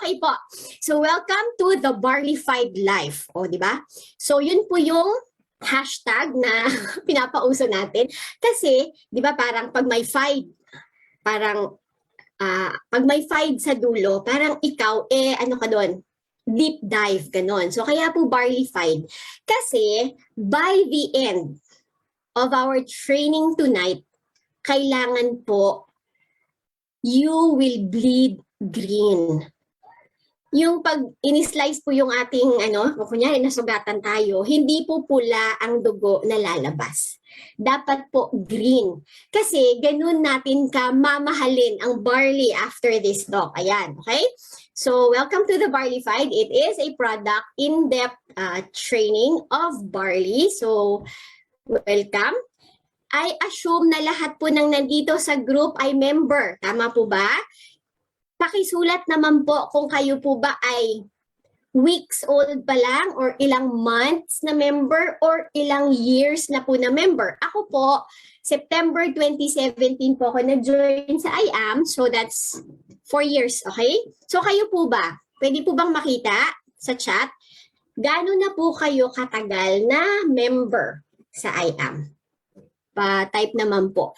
Okay po. So welcome to the Barleyfied Life. O, di ba? So yun po yung hashtag na pinapauso natin. Kasi, di ba parang pag may fied, parang pag may fied sa dulo, parang ikaw, ano ka doon? Deep dive, ganon. So kaya po Barleyfied. Kasi by the end of our training tonight, kailangan po you will bleed green. Yung pag in-slice po yung ating kunyari nasugatan tayo, hindi po pula ang dugo na lalabas. Dapat po green. Kasi ganun natin ka mamahalin ang barley after this talk. Ayan, okay? So, welcome to the Barleyfied. It is a product in-depth training of barley. So, welcome. I assume na lahat po ng nandito sa group ay member. Tama po ba? Pakisulat naman po kung kayo po ba ay weeks old pa lang or ilang months na member or ilang years na po na member. Ako po, September 2017 po ako nag-join sa IAM. So that's 4 years, okay? So kayo po ba? Pwede po bang makita sa chat? Gaano na po kayo katagal na member sa IAM? Pa-type naman po.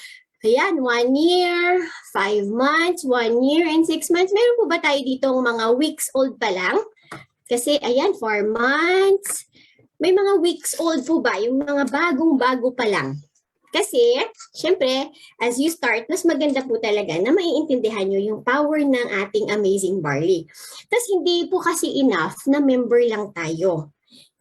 Ayan, 1 year, 5 months, 1 year, and 6 months. Meron po ba tayo ditong mga weeks old pa lang? Kasi, ayan, 4 months. May mga weeks old po ba? Yung mga bagong-bago pa lang. Kasi, syempre, as you start, mas maganda po talaga na maiintindihan nyo yung power ng ating amazing barley. Tapos, hindi po kasi enough na member lang tayo.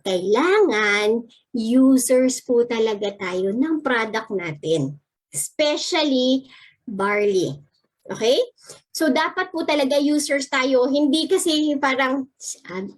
Kailangan, users po talaga tayo ng product natin. Especially barley. Okay? So, dapat po talaga users tayo. Hindi kasi parang,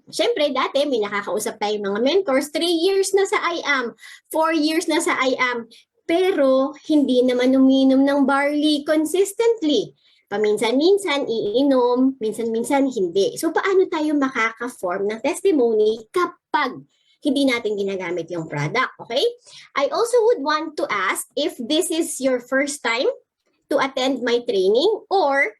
syempre dati may nakakausap tayong mga mentors, 3 years na sa IAM, 4 years na sa IAM, pero hindi naman uminom ng barley consistently. Paminsan-minsan iinom, minsan-minsan hindi. So, paano tayo makaka-form ng testimony kapag hindi natin ginagamit yung product, okay? I also would want to ask if this is your first time to attend my training or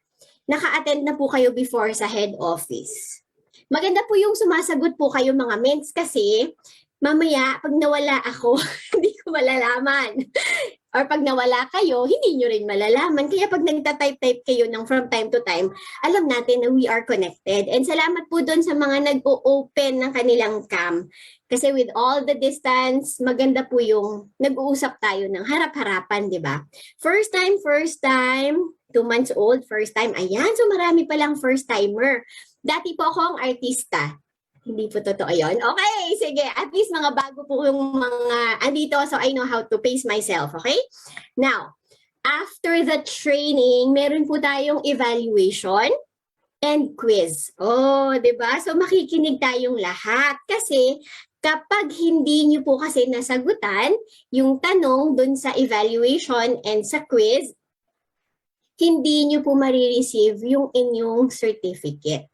naka-attend na po kayo before sa head office. Maganda po yung sumasagot po kayo mga ments kasi mamaya pag nawala ako, hindi ko malalaman. Or pag nawala kayo, hindi nyo rin malalaman. Kaya pag nagta-type-type kayo ng from time to time, alam natin na we are connected. And salamat po doon sa mga nag-o-open ng kanilang cam. Kasi with all the distance, maganda po yung nag-uusap tayo ng harap-harapan, di ba? First time, 2 months old, first time. Ayan, so marami palang first-timer. Dati po ako ang artista. Hindi po totoo yun. Okay, sige. At least mga bago po yung mga andito so I know how to pace myself. Okay? Now, after the training, meron po tayong evaluation and quiz. Oh, di ba? So makikinig tayong lahat. Kasi kapag hindi nyo po kasi nasagutan yung tanong dun sa evaluation and sa quiz, hindi nyo po marireceive yung inyong certificate.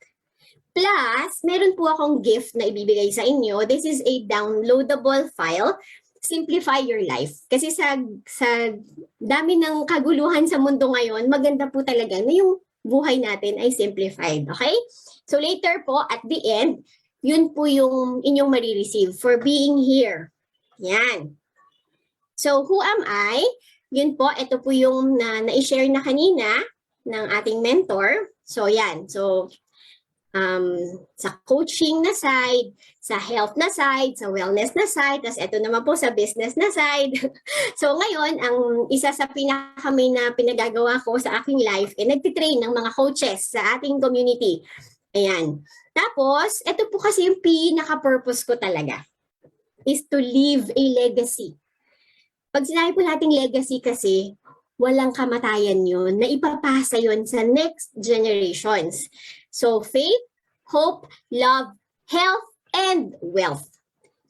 Plus, meron po akong gift na ibibigay sa inyo. This is a downloadable file. Simplify your life. Kasi sa dami ng kaguluhan sa mundo ngayon, maganda po talaga na yung buhay natin ay simplified. Okay? So later po, at the end, yun po yung inyong marireceive for being here. Yan. So who am I? Yun po, ito po yung na-share na kanina ng ating mentor. So yan. So sa coaching na side, sa health na side, sa wellness na side, tapos ito naman po sa business na side. So ngayon, ang isa sa pinakamain na pinagagawa ko sa aking life, nagtitrain ng mga coaches sa ating community. Ayan. Tapos, ito po kasi yung pinaka-purpose ko talaga, is to leave a legacy. Pag sinabi po nating legacy kasi, walang kamatayan yun, na ipapasa yun sa next generations. So, faith, hope, love, health, and wealth.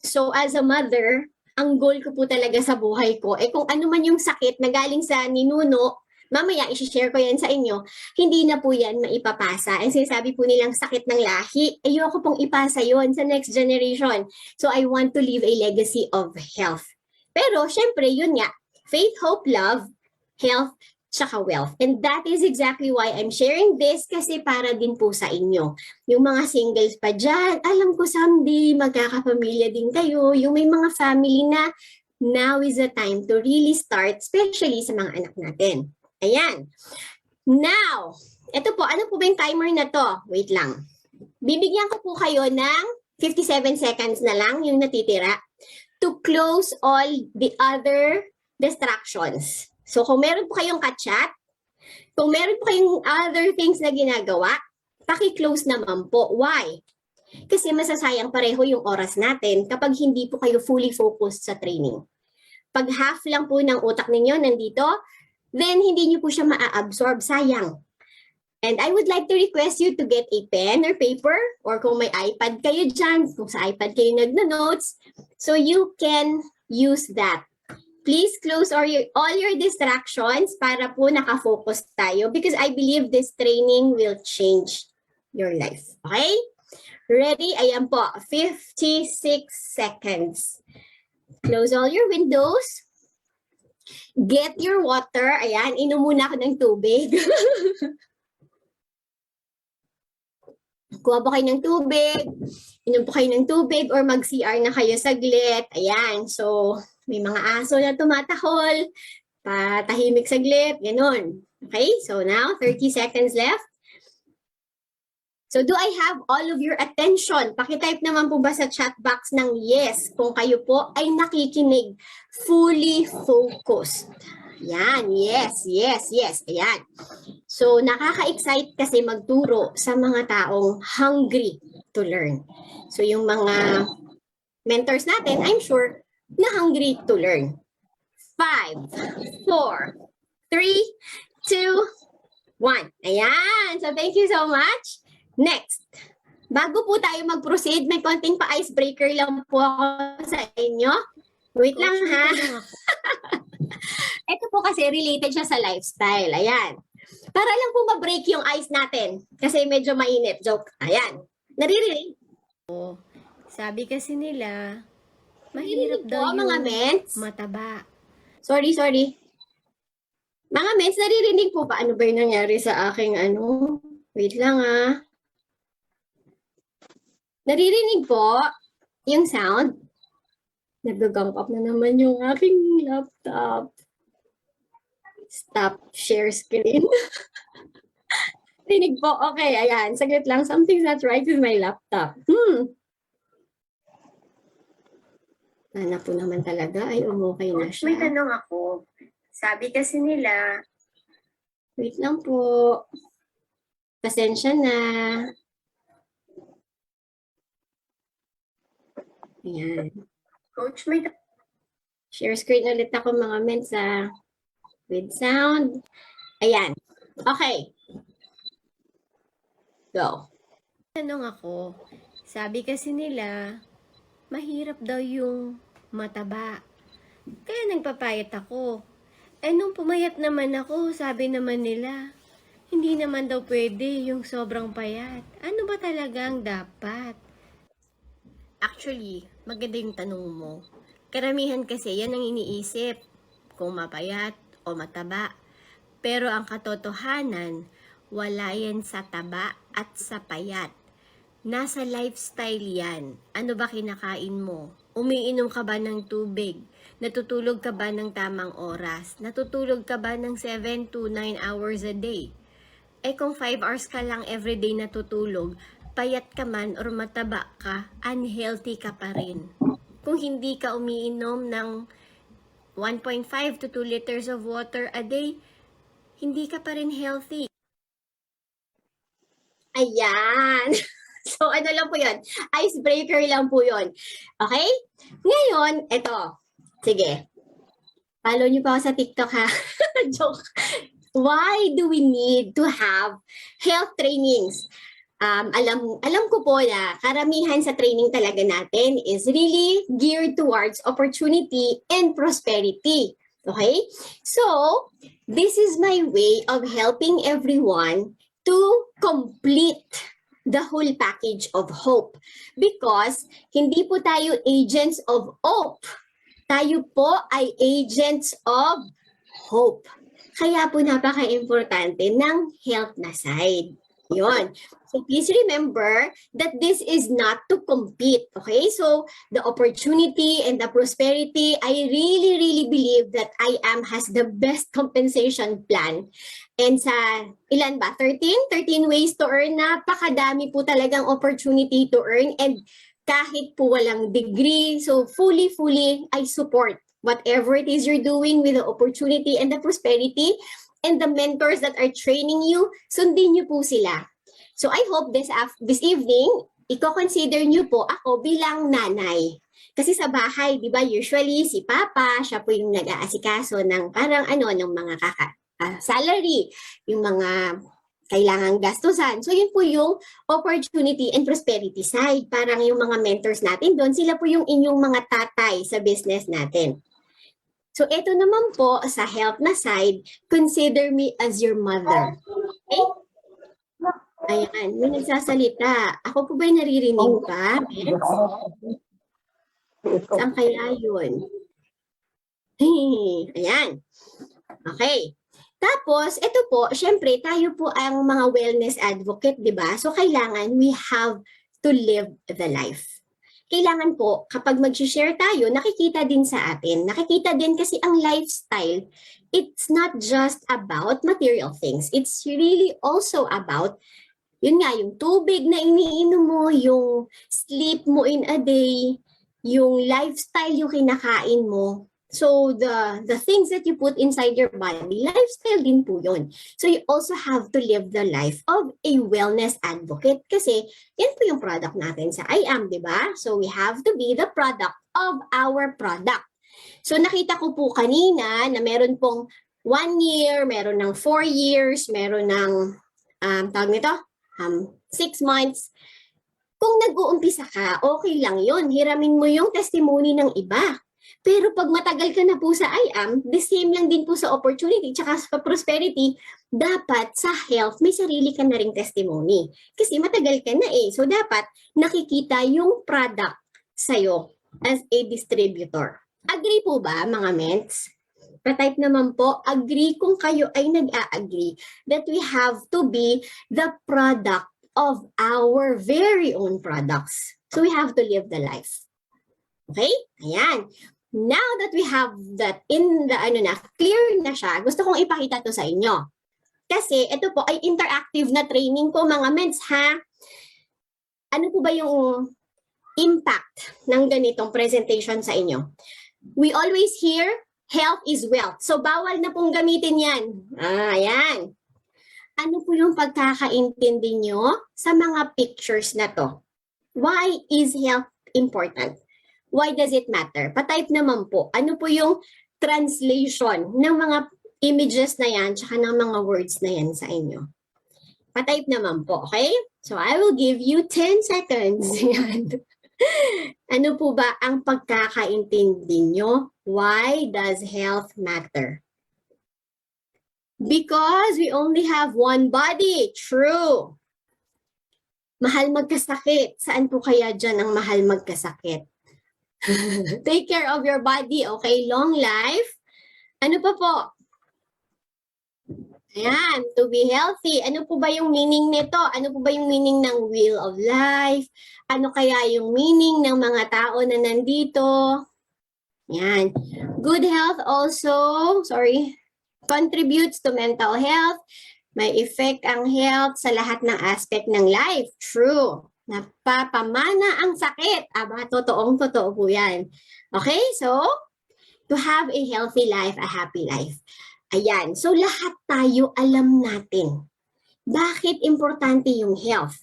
So, as a mother, ang goal ko po talaga sa buhay ko, kung ano man yung sakit na galing sa ninuno, mamaya isi-share ko yan sa inyo, hindi na po yan maipapasa. Ang sinasabi po nilang sakit ng lahi, ayoko pong ipasa yon sa next generation. So, I want to leave a legacy of health. Pero, syempre, yun nga, faith, hope, love, health, tsaka wealth. And that is exactly why I'm sharing this kasi para din po sa inyo. Yung mga singles pa dyan, alam ko someday magkakapamilya din kayo. Yung may mga family na now is the time to really start, especially sa mga anak natin. Ayan. Now, ito po, ano po ba yung timer na to? Wait lang. Bibigyan ko po kayo ng 57 seconds na lang yung natitira to close all the other distractions. So kung meron po kayong ka-chat, kung meron po kayong other things na ginagawa, paki-close naman po. Why? Kasi masasayang pareho yung oras natin kapag hindi po kayo fully focused sa training. Pag half lang po ng utak ninyo nandito, then hindi nyo po siya maa-absorb. Sayang. And I would like to request you to get a pen or paper, or kung may iPad kayo dyan, kung sa iPad kayo nagna-notes, so you can use that. Please close all your distractions para po nakafocus tayo because I believe this training will change your life. Okay? Ready? Ayan po. 56 seconds. Close all your windows. Get your water. Ayan, inom muna ako ng tubig. Kuha po kayo ng tubig. Inom po kayo ng tubig or mag-CR na kayo saglit. Ayan, so may mga aso na tumatahol, patahimik saglit, ganun. Okay, so now 30 seconds left. So do I have all of your attention? Pakitype naman po ba sa chat box ng yes kung kayo po ay nakikinig, fully focused. Yan, yes, yes, yes. Ayan. So nakaka-excite kasi magturo sa mga taong hungry to learn. So yung mga mentors natin, I'm sure, na hungry to learn. 5, 4, 3, 2, 1. Ayan. So thank you so much. Next. Bago po tayo mag-proceed, may konting pa-icebreaker lang po ako sa inyo. Wait lang ha. Ito po kasi related siya sa lifestyle. Ayan. Para lang po ma-break yung ice natin. Kasi medyo mainit. Joke. Ayan. Naririnig? Sabi kasi nila, mahirap daw yung mga mens. mataba. Sorry. Mga mens, naririnig po ba? Ano ba yung nangyari sa aking ano? Wait lang ah. Naririnig po yung sound? Nag-gump up na naman yung aking laptop. Stop share screen. Rinig po. Okay, ayan. Saglit lang. Something's not right with my laptop. Sana po naman talaga ay umukay na siya. May tanong ako. Sabi kasi nila, Wait lang po. Pasensya na. Ayan. Coach, may Share screen ulit ako mga mensa. With sound. Ayan. Okay. Go. tanong ako. Sabi kasi nila, mahirap daw yung mataba. Kaya nagpapayat ako. Nung pumayat naman ako, sabi naman nila, hindi naman daw pwede yung sobrang payat. Ano ba talagang dapat? Actually, maganda yung tanong mo. Karamihan kasi yan ang iniisip, kung mapayat o mataba. Pero ang katotohanan, wala yan sa taba at sa payat. Nasa lifestyle yan. Ano ba kinakain mo? Umiinom ka ba ng tubig? Natutulog ka ba ng tamang oras? Natutulog ka ba ng 7 to 9 hours a day? Kung 5 hours ka lang everyday natutulog, payat ka man or mataba ka, unhealthy ka pa rin. Kung hindi ka umiinom ng 1.5 to 2 liters of water a day, hindi ka pa rin healthy. Ayan. So, ano lang po yun? Icebreaker lang po yun. Okay? Ngayon, eto. Sige. Follow niyo pa ako sa TikTok ha. Joke. Why do we need to have health trainings? Alam ko po na karamihan sa training talaga natin is really geared towards opportunity and prosperity. Okay? So, this is my way of helping everyone to complete the whole package of hope. Because hindi po tayo agents of hope. Tayo po ay agents of hope. Kaya po napaka-importante ng health na side. Yun. So please remember that this is not to compete, okay? So the opportunity and the prosperity, I really, really believe that I am has the best compensation plan. And sa ilan ba? 13 ways to earn. Napakadami po talagang opportunity to earn, and kahit po walang degree, so fully, I support whatever it is you're doing with the opportunity and the prosperity, and the mentors that are training you, sundin niyo po sila. So I hope this evening, i-consider niyo po ako bilang nanay. Kasi sa bahay, di ba, usually si Papa, siya po yung nag-aasikaso ng parang ng mga salary, yung mga kailangang gastusan. So yun po yung opportunity and prosperity side. Parang yung mga mentors natin doon, sila po yung inyong mga tatay sa business natin. So ito naman po sa health na side, consider me as your mother. Okay? Ayan, may nagsasalita. Ako po ba'y naririnig pa? Saan kaya yun? Ayan. Okay. Tapos, ito po, syempre, tayo po ang mga wellness advocate, di ba? So, kailangan we have to live the life. Kailangan po, kapag mag-share tayo, nakikita din sa atin. Nakikita din kasi ang lifestyle, it's not just about material things. It's really also about, yun nga, yung tubig na iniinom mo, yung sleep mo in a day, yung lifestyle yung kinakain mo. So the things that you put inside your body, lifestyle din po yun. So you also have to live the life of a wellness advocate kasi yan po yung product natin sa I Am, di ba? So we have to be the product of our product. So nakita ko po kanina na meron pong 1 year, meron ng 4 years, meron ng tawag nito, 6 months. Kung nag-uumpisa ka, okay lang yun. Hiramin mo yung testimony ng iba. Pero pag matagal ka na po sa I Am, the same lang din po sa opportunity tsaka sa prosperity, dapat sa health may sarili ka na ring testimony. Kasi matagal ka na eh. So dapat nakikita yung product sa'yo as a distributor. Agree po ba mga ments? Pa-type naman po, agree kung kayo ay nag-a-agree that we have to be the product of our very own products. So we have to live the life. Okay? Ayan. Now that we have that in the clear na siya, gusto kong ipakita to sa inyo. Kasi ito po ay interactive na training po mga ments ha. Ano po ba yung impact ng ganitong presentation sa inyo? We always hear health is wealth. So bawal na pong gamitin yan. Ayan. Ano po yung pagkakaintindi nyo sa mga pictures na to? Why is health important? Why does it matter? Pa-type naman po. Ano po yung translation ng mga images na yan tsaka ng mga words na yan sa inyo? Pa-type naman po, okay? So I will give you 10 seconds. Ano po ba ang pagkakaintindi nyo? Why does health matter? Because we only have one body. True. Mahal magkasakit. Saan po kaya dyan ang mahal magkasakit? Take care of your body, okay? Long life. Ano pa po? Ayan, to be healthy. Ano po ba yung meaning nito? Ano po ba yung meaning ng wheel of life? Ano kaya yung meaning ng mga tao na nandito? Ayan. Good health also, contributes to mental health. May effect ang health sa lahat ng aspect ng life. True. Napapamana ang sakit. Aba, totoong-totoo po yan. Okay, so, to have a healthy life, a happy life. Ayan, so lahat tayo alam natin. Bakit importante yung health?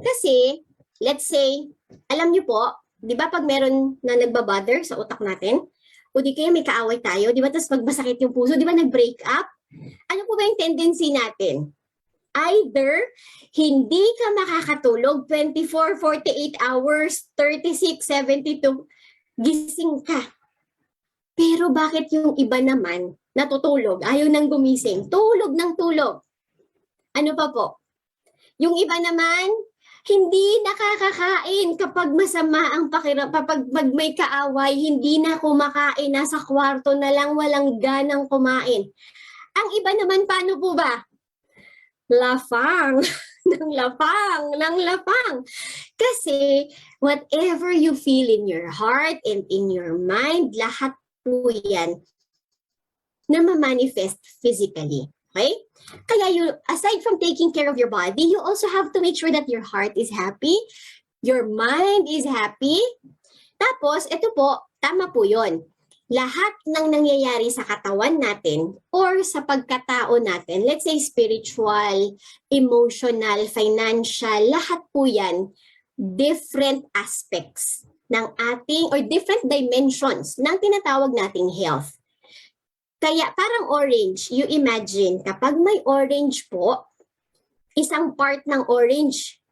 Kasi, let's say, alam niyo po, di ba pag meron na nagbabother sa utak natin, o di kaya may kaaway tayo, di ba, tapos pag masakit yung puso, di ba nag-break up? Ano po ba yung tendency natin? Either hindi ka makakatulog 24, 48 hours, 36, 72, gising ka. Pero bakit yung iba naman natutulog, ayaw nang gumising, tulog ng tulog? Ano pa po? Yung iba naman, hindi nakakakain kapag masama ang pakiramdam, kapag may kaaway, hindi na kumakain, nasa kwarto na lang, walang ganang kumain. Ang iba naman, paano po ba? Lapang. ng lapang. Ng lapang. Kasi, whatever you feel in your heart and in your mind, lahat po yan na ma-manifest physically. Okay? Kaya you, aside from taking care of your body, you also have to make sure that your heart is happy, your mind is happy. Tapos, ito po, tama po yun. Lahat ng nangyayari sa katawan natin or sa pagkatao natin, let's say spiritual, emotional, financial, lahat po yan, different aspects ng ating or different dimensions ng tinatawag nating health. Kaya parang orange, you imagine, kapag may orange po, isang part ng orange,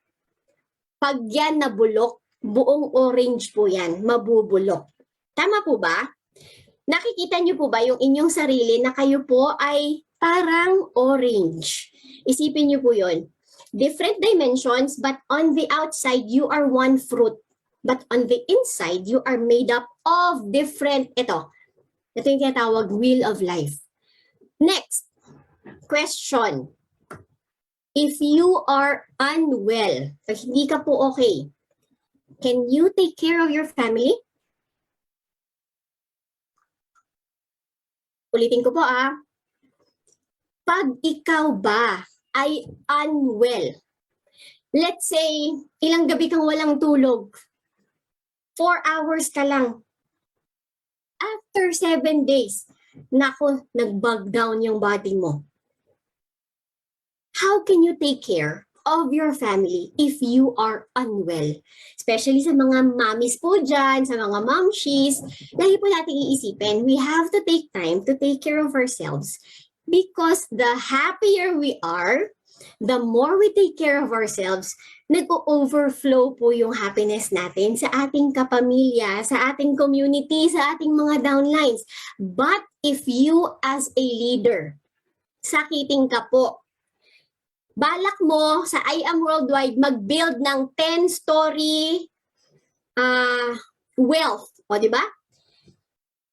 pag yan nabulok, buong orange po yan, mabubulok. Tama po ba? Nakikita niyo po ba yung inyong sarili na kayo po ay parang orange? Isipin niyo po yun. Different dimensions, but on the outside, you are one fruit. But on the inside, you are made up of different, ito yung tinatawag wheel of life. Next, question. If you are unwell, pag hindi ka po okay, can you take care of your family? Ulitin ko po Pag ikaw ba ay unwell, let's say, ilang gabi kang walang tulog, 4 hours ka lang. After 7 days, naku, nag-bug down yung body mo. How can you take care of your family if you are unwell? Especially sa mga mommies po dyan, sa mga momshies, lagi po natin iisipin, we have to take time to take care of ourselves. Because the happier we are, the more we take care of ourselves, nag-overflow po yung happiness natin sa ating kapamilya, sa ating community, sa ating mga downlines. But if you as a leader, sakitin ka po, balak mo sa I Am Worldwide mag-build ng 10-story wealth, o di ba?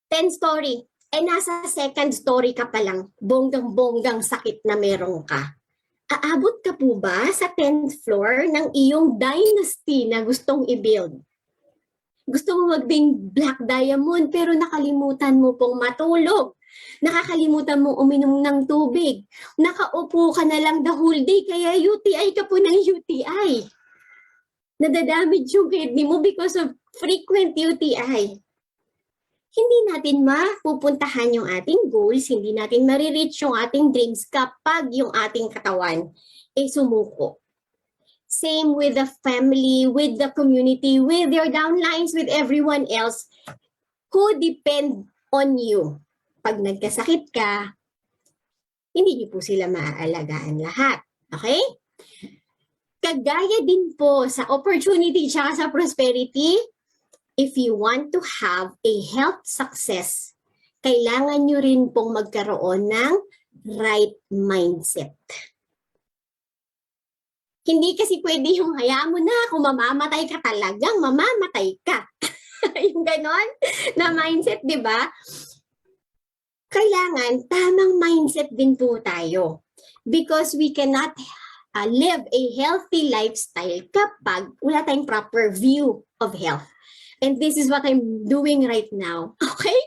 10-story. Nasa second story ka pa lang, bonggang-bonggang sakit na meron ka. Aabot ka po ba sa 10th floor ng iyong dynasty na gustong i-build? Gusto mo maging black diamond pero nakalimutan mo pong matulog. Nakakalimutan mo uminom ng tubig. Nakaupo ka na lang the whole day kaya UTI ka po ng UTI. Nadadamage yung kidney mo because of frequent UTI. Hindi natin mapupuntahan yung ating goals, hindi natin marireach yung ating dreams kapag yung ating katawan ay sumuko. Same with the family, with the community, with your downlines, with everyone else who depend on you. Pag nagkasakit ka, hindi niyo po sila maaalagaan lahat. Okay? Kagaya din po sa opportunity at sa prosperity, if you want to have a health success, kailangan nyo rin pong magkaroon ng right mindset. Hindi kasi pwede yung hayaan mo na kung mamamatay ka talagang mamamatay ka. Yung ganon na mindset, di ba? Kailangan tamang mindset din po tayo. Because we cannot live a healthy lifestyle kapag wala tayong proper view of health. And this is what I'm doing right now. Okay?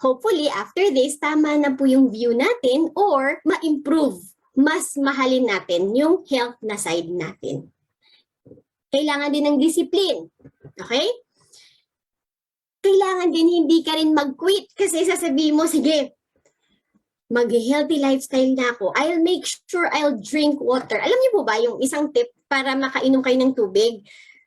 Hopefully, after this, tama na po yung view natin or ma-improve. Mas mahalin natin yung health na side natin. Kailangan din ng discipline. Okay? Kailangan din hindi ka rin mag-quit kasi sasabihin mo, sige, mag-healthy lifestyle na ako. I'll make sure I'll drink water. Alam niyo po ba yung isang tip para makainom kayo ng tubig?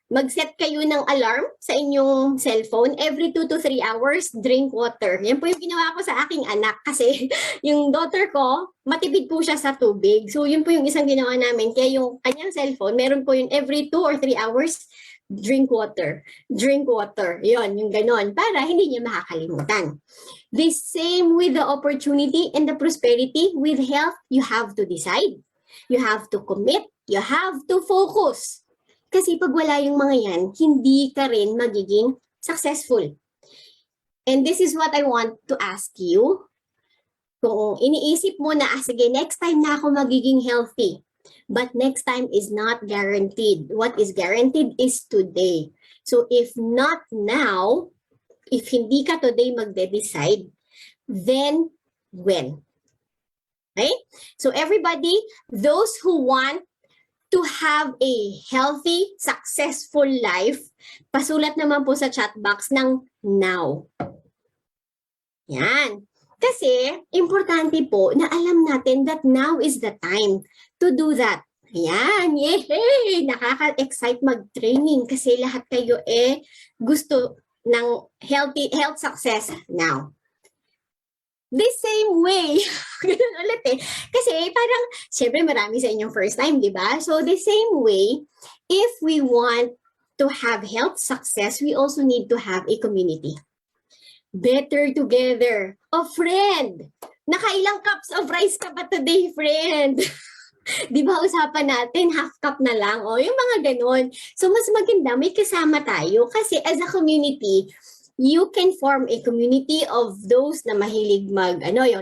Mag-set kayo ng alarm sa inyong cellphone. Every 2 to 3 hours, drink water. Yan po yung ginawa ko sa aking anak kasi yung daughter ko, matipid po siya sa tubig. So yun po yung isang ginawa namin. Kaya yung kanyang cellphone, meron po yun every 2 or 3 hours, drink water. Drink water. Yun, yung ganon. Para hindi niya makakalimutan. The same with the opportunity and the prosperity. With health, you have to decide. You have to commit. You have to focus. Kasi pag wala yung mga yan, hindi ka rin magiging successful. And this is what I want to ask you. Kung iniisip mo na, sige, next time na ako magiging healthy. But next time is not guaranteed. What is guaranteed is today. So if not now, if hindi ka today magde-decide, then when? Okay? So everybody, those who want to have a healthy, successful life, pasulat naman po sa chat box ng now. Yan. Kasi, importante po na alam natin that now is the time to do that. Ayan, yay! Nakaka-excite mag-training kasi lahat kayo gusto ng health success now. The same way, ganun ulit Kasi parang, syempre marami sa inyong first time, di ba? So the same way, if we want to have health success, we also need to have a community. Better together. Oh, friend! Nakailang cups of rice ka ba today, friend? Di ba usapan natin, half cup na lang? O, yung mga ganun. So, mas maganda, may kasama tayo. Kasi as a community, you can form a community of those na mahilig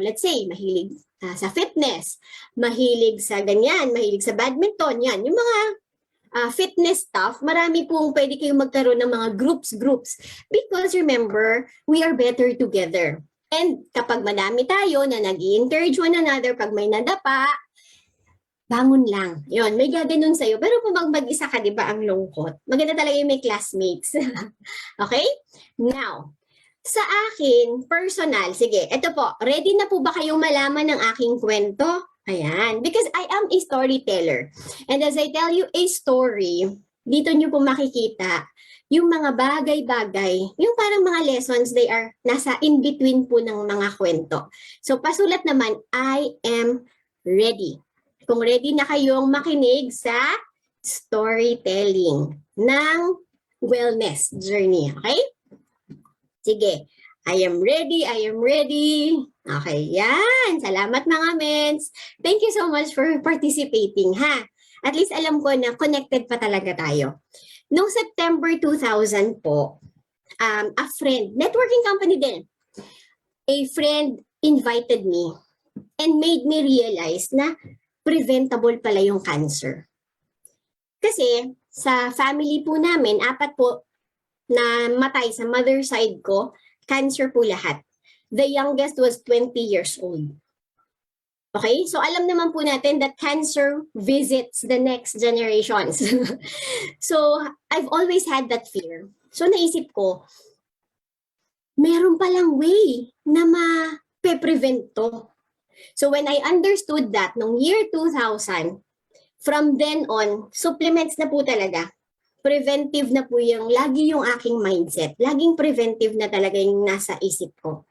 let's say, mahilig sa fitness, mahilig sa ganyan, mahilig sa badminton, yan. Yung mga fitness stuff, marami pong pwede kayong magkaroon ng mga groups. Because remember, we are better together. And kapag madami tayo na nag-i-encourage one another, pag may nadapa, bangon lang. Yun, may gaganon sa'yo. Pero kung mag-isa ka, di ba, ang lungkot. Maganda talaga yung may classmates. Okay? Now, sa akin, personal, sige, eto po, ready na po ba kayong malaman ng aking kwento? Ayan, because I am a storyteller. And as I tell you a story, dito nyo po makikita yung mga bagay-bagay, yung parang mga lessons, they are nasa in-between po ng mga kwento. So, pasulat naman, I am ready. Kung ready na kayong makinig sa storytelling ng wellness journey, okay? Sige, I am ready, I am ready. Okay, yan. Salamat mga mens. Thank you so much for participating, ha? At least alam ko na connected pa talaga tayo. Noong September 2000 po, a friend, networking company din, a friend invited me and made me realize na preventable pala yung cancer. Kasi sa family po namin, 4 po na matay sa mother side ko, cancer po lahat. The youngest was 20 years old. Okay? So alam naman po natin that cancer visits the next generations. So I've always had that fear. So naisip ko, meron palang way na ma-prevent to. So when I understood that nung year 2000, from then on, supplements na po talaga. Preventive na po lagi yung aking mindset. Laging preventive na talaga yung nasa isip ko.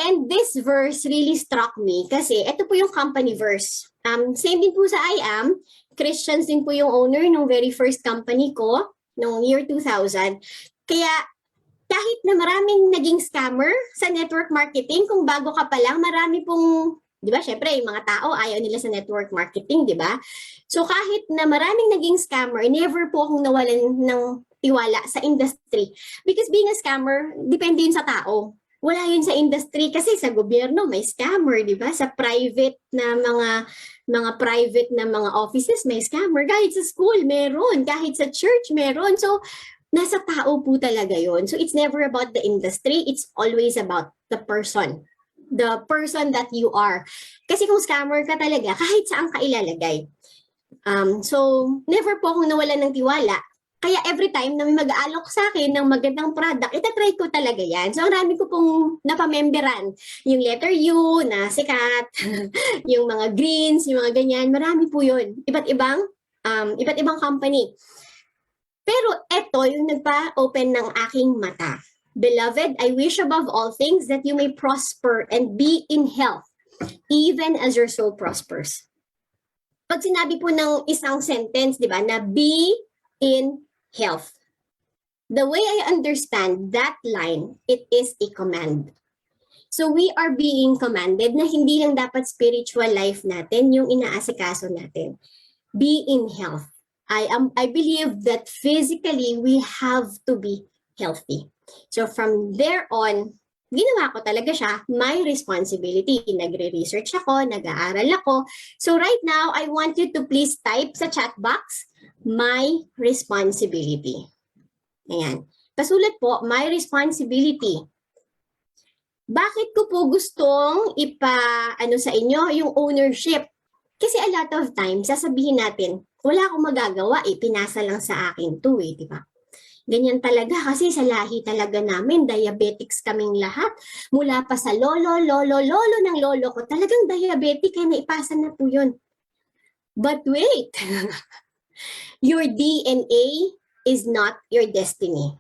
And this verse really struck me kasi ito po yung company verse. Same din po sa I Am. Christians din po yung owner ng very first company ko noong year 2000. Kaya kahit na maraming naging scammer sa network marketing, kung bago ka pa lang, marami pong, di ba, syempre, yung mga tao ayaw nila sa network marketing, di ba? So kahit na maraming naging scammer, never po akong nawalan ng tiwala sa industry. Because being a scammer, depende yun sa tao. Wala yun sa industry kasi sa gobyerno may scammer, di ba? Sa private na mga private na mga offices may scammer. Kahit sa school meron, kahit sa church meron. So nasa tao po talaga yun. So it's never about the industry, it's always about the person. The person that you are. Kasi kung scammer ka talaga, kahit saan ka ilalagay. So never po akong nawalan ng tiwala. Kaya every time na may mag-aalok sa akin ng magandang product, itatry ko talaga yan. So, ang rami ko pong napamemberan. Yung letter U na sikat, yung mga greens, yung mga ganyan, marami po yun. Iba't ibang company. Pero eto yung nagpa-open ng aking mata. Beloved, I wish above all things that you may prosper and be in health, even as your soul prospers. Pag sinabi po ng isang sentence, di ba, na be in health. The way I understand that line, it is a command. So we are being commanded na hindi lang dapat spiritual life natin yung inaasikaso natin. Be in health. I believe that physically we have to be healthy. So from there on, ginawa ko talaga siya, my responsibility. Nagre-research ako, nag-aaral ako. So right now, I want you to please type sa chat box, my responsibility. Ayan. Pasulat po, my responsibility. Bakit ko po gustong sa inyo yung ownership? Kasi a lot of times, sasabihin natin, wala akong magagawa, pinasa lang sa akin to di ba? Ganyan talaga kasi sa lahi talaga namin, diabetics kaming lahat. Mula pa sa lolo ng lolo ko, talagang diabetic kaya naipasa na po yun. But wait, your DNA is not your destiny.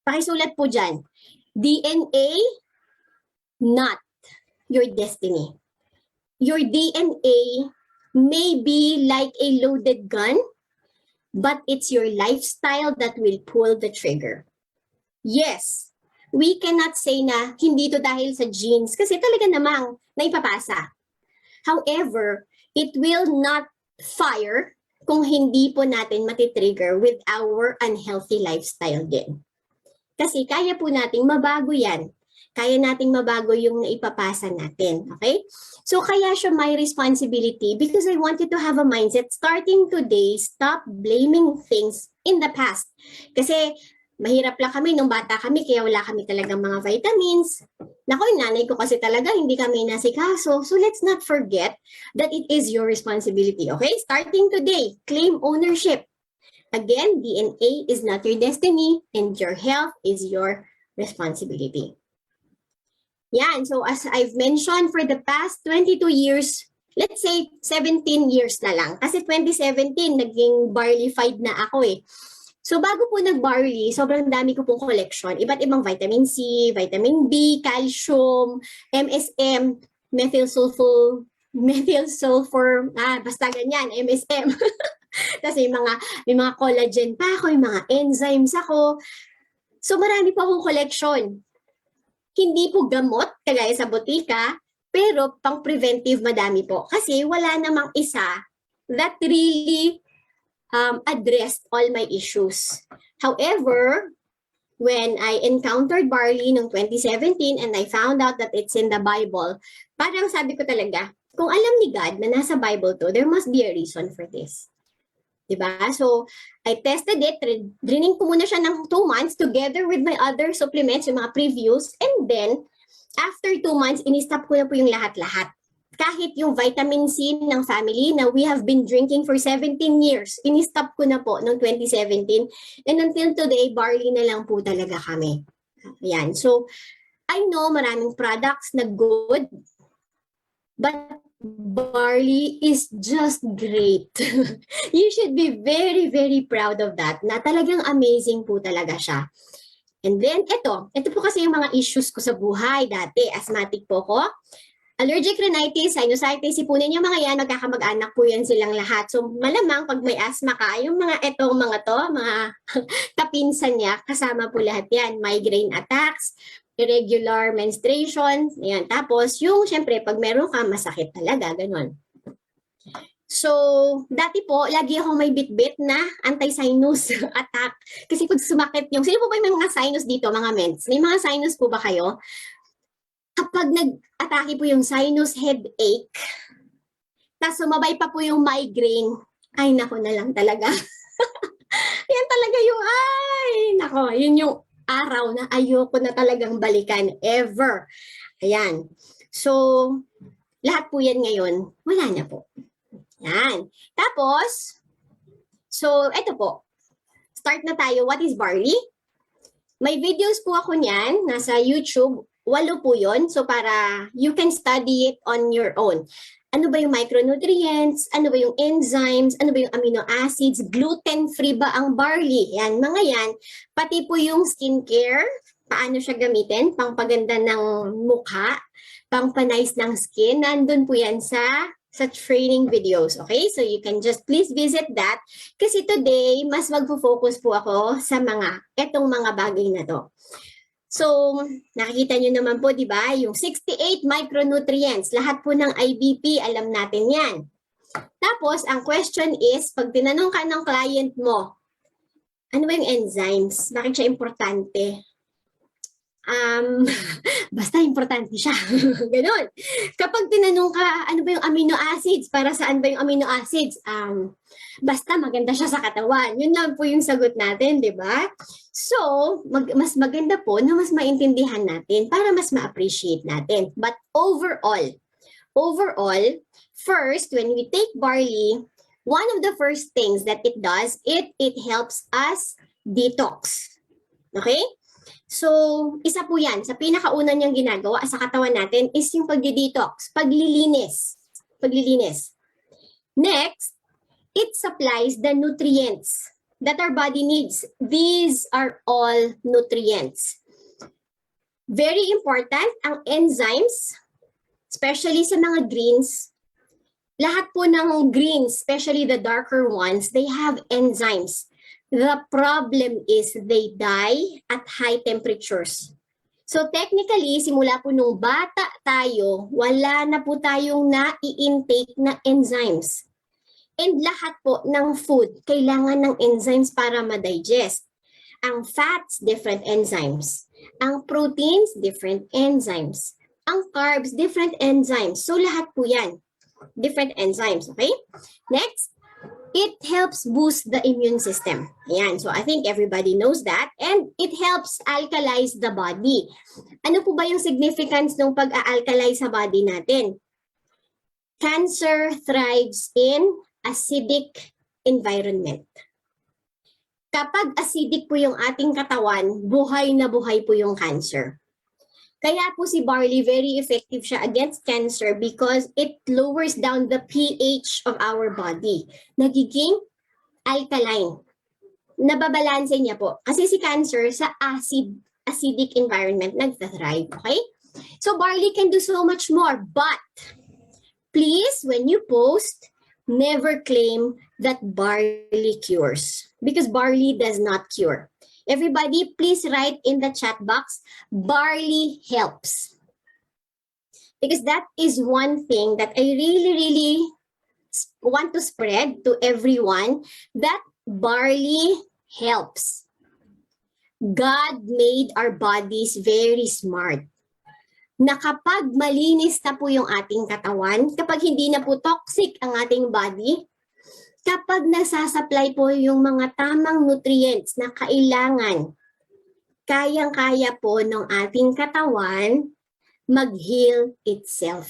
Pakisulat po dyan, DNA not your destiny. Your DNA may be like a loaded gun, but it's your lifestyle that will pull the trigger. Yes, we cannot say na hindi to dahil sa genes kasi talaga namang naipapasa. However, it will not fire kung hindi po natin matitrigger with our unhealthy lifestyle din. Kasi kaya po nating mabago yan. Kaya nating mabago yung naipapasa natin. Okay? So kaya siya my responsibility because I want you to have a mindset starting today, stop blaming things in the past. Kasi mahirap lang kami nung bata kami kaya wala kami talagang mga vitamins. Nako, yung nanay ko kasi talaga hindi kami nasikaso. So let's not forget that it is your responsibility. Okay? Starting today, claim ownership. Again, DNA is not your destiny and your health is your responsibility. Yan, so as I've mentioned, for the past 22 years, let's say 17 years na lang. Kasi 2017, naging barley-fied na ako So bago po nag-barley, sobrang dami ko pong collection. Iba't ibang vitamin C, vitamin B, calcium, MSM, methyl sulfur, basta ganyan, MSM. Tapos may mga collagen pa ako, may mga enzymes ako. So marami pa akong collection. Hindi po gamot, kagaya sa botika, pero pang-preventive madami po. Kasi wala namang isa that really addressed all my issues. However, when I encountered barley noong 2017 and I found out that it's in the Bible, parang sabi ko talaga, kung alam ni God na nasa Bible to, there must be a reason for this. Diba? So, I tested it, draining ko muna siya ng 2 months together with my other supplements, yung mga previews, and then, after 2 months, in-stop ko na po yung lahat-lahat. Kahit yung vitamin C ng family na we have been drinking for 17 years, in-stop ko na po noong 2017, and until today, barley na lang po talaga kami. Ayan. So, I know maraming products na good, but barley is just great. You should be very, very proud of that, na talagang amazing po talaga siya. And then, ito po kasi yung mga issues ko sa buhay dati. Asthmatic po ko. Allergic rhinitis, sinusitis, sipunin yung mga yan, magkakamag-anak po yan silang lahat. So, malamang pag may asthma ka, yung mga mga kapinsan niya, kasama po lahat yan. Migraine attacks, irregular menstruation, ayan. Tapos, yung syempre, pag meron ka, masakit talaga, ganun. So, dati po, lagi akong may bit-bit na anti-sinus attack. Kasi pag sumakit yung, sino po ba may mga sinus dito, mga mens? May mga sinus po ba kayo? Kapag nag-atake po yung sinus headache, tapos sumabay pa po yung migraine, ay nako na lang talaga. Yan talaga yung, yun yung araw na ayoko na talagang balikan ever. Ayan. So, lahat po yan ngayon, wala na po. Yan. Tapos, so, eto po. Start na tayo. What is barley? May videos po ako niyan, nasa YouTube. 8 po yun. So, para you can study it on your own. Ano ba yung micronutrients? Ano ba yung enzymes? Ano ba yung amino acids? Gluten-free ba ang barley? Yan, mga yan. Pati po yung skincare, paano siya gamitin, pangpaganda ng mukha, pangpanice ng skin, nandun po yan sa training videos. Okay? So you can just please visit that. Kasi today, mas magfo-focus po ako sa etong mga bagay na to. So, nakikita nyo naman po, di ba? Yung 68 micronutrients, lahat po ng IBP, alam natin yan. Tapos, ang question is, pag tinanong ka ng client mo, ano ba yung enzymes? Bakit siya importante? basta importante siya. Ganon. Kapag tinanong ka, ano ba yung amino acids? Para saan ba yung amino acids? Basta maganda siya sa katawan. Yun lang po yung sagot natin, di ba? So, mas maganda po na mas maintindihan natin para mas ma-appreciate natin. But overall, first, when we take barley, one of the first things that it does, it helps us detox. Okay? So, isa po yan. Sa pinakauna niyang ginagawa sa katawan natin is yung pagdi-detox, paglilinis. Next, it supplies the nutrients that our body needs. These are all nutrients. Very important, ang enzymes, especially sa mga greens, lahat po ng greens, especially the darker ones, they have enzymes. The problem is they die at high temperatures. So technically, simula po nung bata tayo, wala na po tayong na-i-intake na enzymes. And lahat po ng food, kailangan ng enzymes para ma-digest. Ang fats, different enzymes. Ang proteins, different enzymes. Ang carbs, different enzymes. So lahat po yan, different enzymes, okay? Next, it helps boost the immune system. Ayan, so I think everybody knows that. And it helps alkalize the body. Ano po ba yung significance ng pag-a-alkalize sa body natin? Cancer thrives in acidic environment. Kapag acidic po yung ating katawan, buhay na buhay po yung cancer. Kaya po si barley, very effective siya against cancer because it lowers down the pH of our body. Nagiging alkaline. Nababalanse niya po. Kasi si cancer sa acidic environment nagtathrive. Okay? So barley can do so much more. But please, when you post, never claim that barley cures. Because barley does not cure. Everybody, please write in the chat box, barley helps. Because that is one thing that I really want to spread to everyone, that barley helps. God made our bodies very smart. Na kapag malinis na po yung ating katawan, kapag hindi na po toxic ang ating body, kapag nasasapply po yung mga tamang nutrients na kailangan, kayang-kaya po ng ating katawan mag-heal itself.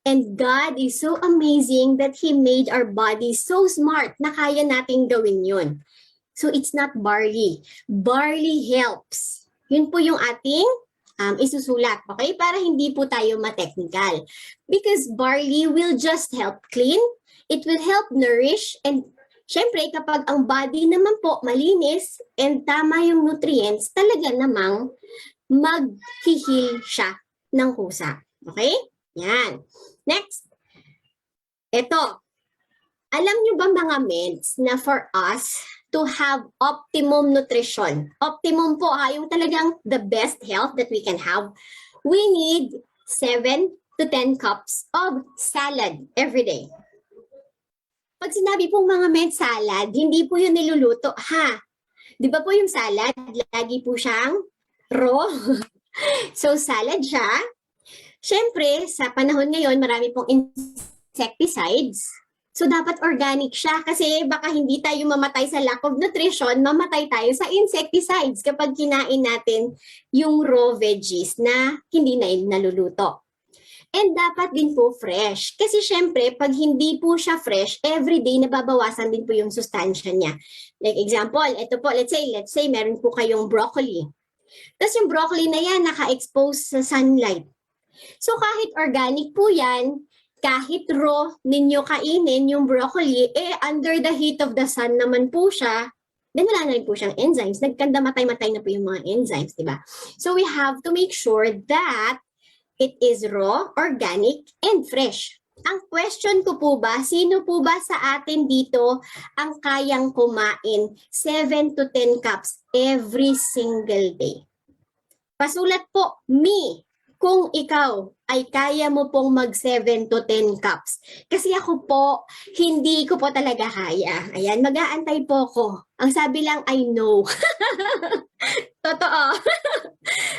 And God is so amazing that He made our body so smart na kaya nating gawin yun. So it's not barley. Barley helps. Yun po yung ating isusulat, okay? Para hindi po tayo ma-technical. Because barley will just help clean, it will help nourish, and syempre kapag ang body naman po malinis and tama yung nutrients, talaga namang mag-heal siya ng kusa. Okay? Yan. Next. Ito. Alam nyo ba mga meds na for us to have optimum nutrition? Optimum po yung talagang the best health that we can have. We need 7 to 10 cups of salad every day. Pag sinabi pong mga med salad, hindi po yun niluluto, ha? Di ba po yung salad, lagi po siyang raw? So salad siya. Siyempre, sa panahon ngayon, marami pong insecticides. So dapat organic siya kasi baka hindi tayo mamatay sa lack of nutrition, mamatay tayo sa insecticides kapag kinain natin yung raw veggies na hindi na naluluto. And dapat din po fresh. Kasi syempre, pag hindi po siya fresh, everyday nababawasan din po yung sustansya niya. Like example, ito po, let's say meron po kayong broccoli. Tapos yung broccoli na yan, naka-expose sa sunlight. So kahit organic po yan, kahit raw ninyo kainin yung broccoli, under the heat of the sun naman po siya, then wala na rin po siyang enzymes. Nagkanda-matay-matay na po yung mga enzymes, di ba? So we have to make sure that it is raw, organic, and fresh. Ang question ko po ba, sino po ba sa atin dito ang kayang kumain 7 to 10 cups every single day? Pasulat po, me. kung ikaw ay kaya mo pong mag 7 to 10 cups. Kasi ako po, hindi ko po talaga kaya. Ayan, mag-aantay po ako. Ang sabi lang ay no. Totoo.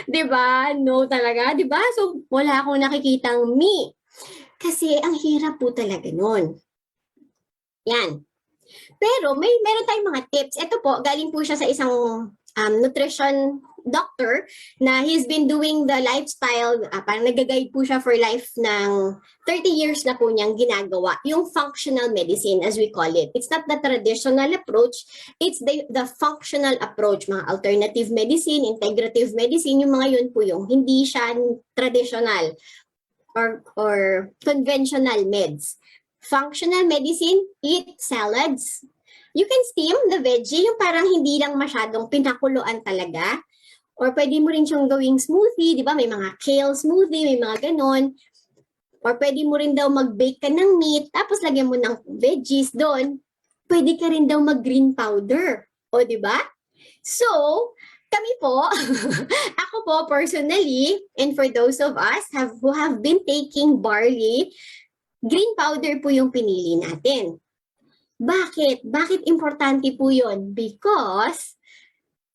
'Di ba? No talaga, 'di ba? So, wala akong nakikitang me. Kasi ang hirap po talaga nun. Yan. Pero meron tayong mga tips. Ito po, galing po siya sa isang nutrition doctor na he's been doing the lifestyle, parang nag-guide po siya for life ng 30 years na po niyang ginagawa. Yung functional medicine as we call it. It's not the traditional approach, it's the functional approach. Mga alternative medicine, integrative medicine, yung mga yun po yung hindi siya traditional or conventional meds. Functional medicine, eat salads. You can steam the veggie, yung parang hindi lang masyadong pinakuluan talaga. Or pwede mo rin siyang gawing smoothie, di ba? May mga kale smoothie, may mga ganon. Or pwede mo rin daw mag-bake ka ng meat, tapos lagyan mo ng veggies doon. Pwede ka rin daw mag-green powder. O, di ba? So, kami po, ako po personally, and for those of us who have been taking barley, green powder po yung pinili natin. Bakit? Bakit importante po yun? Because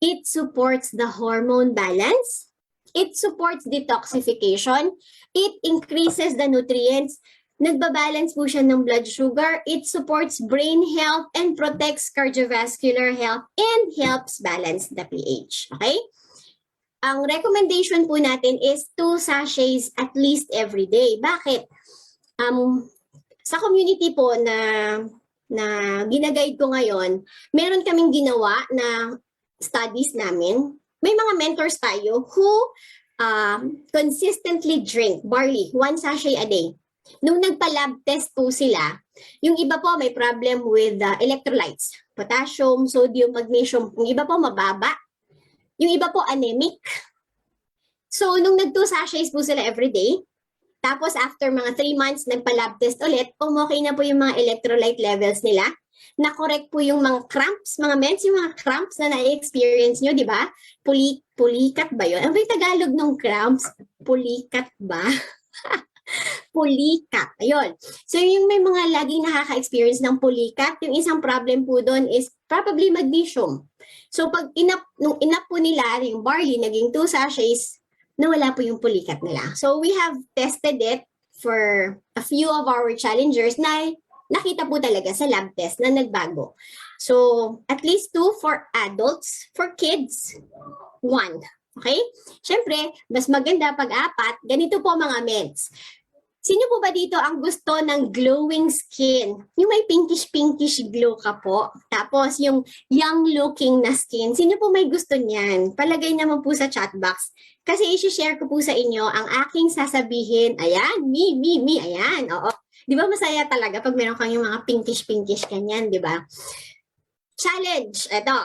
it supports the hormone balance, it supports detoxification, it increases the nutrients, nagbabalance po siya ng blood sugar, it supports brain health and protects cardiovascular health and helps balance the pH. Okay? Ang recommendation po natin is 2 sachets at least every day. Bakit? Sa community po na ginaguide ko ngayon, meron kaming ginawa na studies namin. May mga mentors tayo who consistently drink barley, 1 sachet a day. Nung nagpa-lab test po sila, yung iba po may problem with electrolytes, potassium, sodium, magnesium. Yung iba po mababa. Yung iba po anemic. So, nung nag 2 sachets po sila everyday, tapos after mga 3 months, nagpa-lab test ulit, okay na po yung mga electrolyte levels nila. Na-correct po yung mga cramps, mga meds, yung mga cramps na na-experience nyo, di ba? Pulikat ba yun? Ano ba yung Tagalog ng cramps? Pulikat ba? Pulikat. Ayun. So yung may mga laging nakaka-experience ng pulikat, yung isang problem po doon is probably magnesium. So pag nung inap po nila yung barley, naging 2 sachets, nawala po yung pulikat nila. So we have tested it for a few of our challengers na nakita po talaga sa lab test na nagbago. So at least 2 for adults, for kids, 1. Okay? Siyempre, mas maganda pag 4, ganito po mga meds. Sino po ba dito ang gusto ng glowing skin? Yung may pinkish-pinkish glow ka po. Tapos yung young-looking na skin. Sino po may gusto niyan? Palagay naman po sa chat box. Kasi isi-share ko po sa inyo ang aking sasabihin. Ayan, me. Ayan, oo. Di ba masaya talaga pag meron kang yung mga pinkish-pinkish kanyan, di ba? Challenge, ito.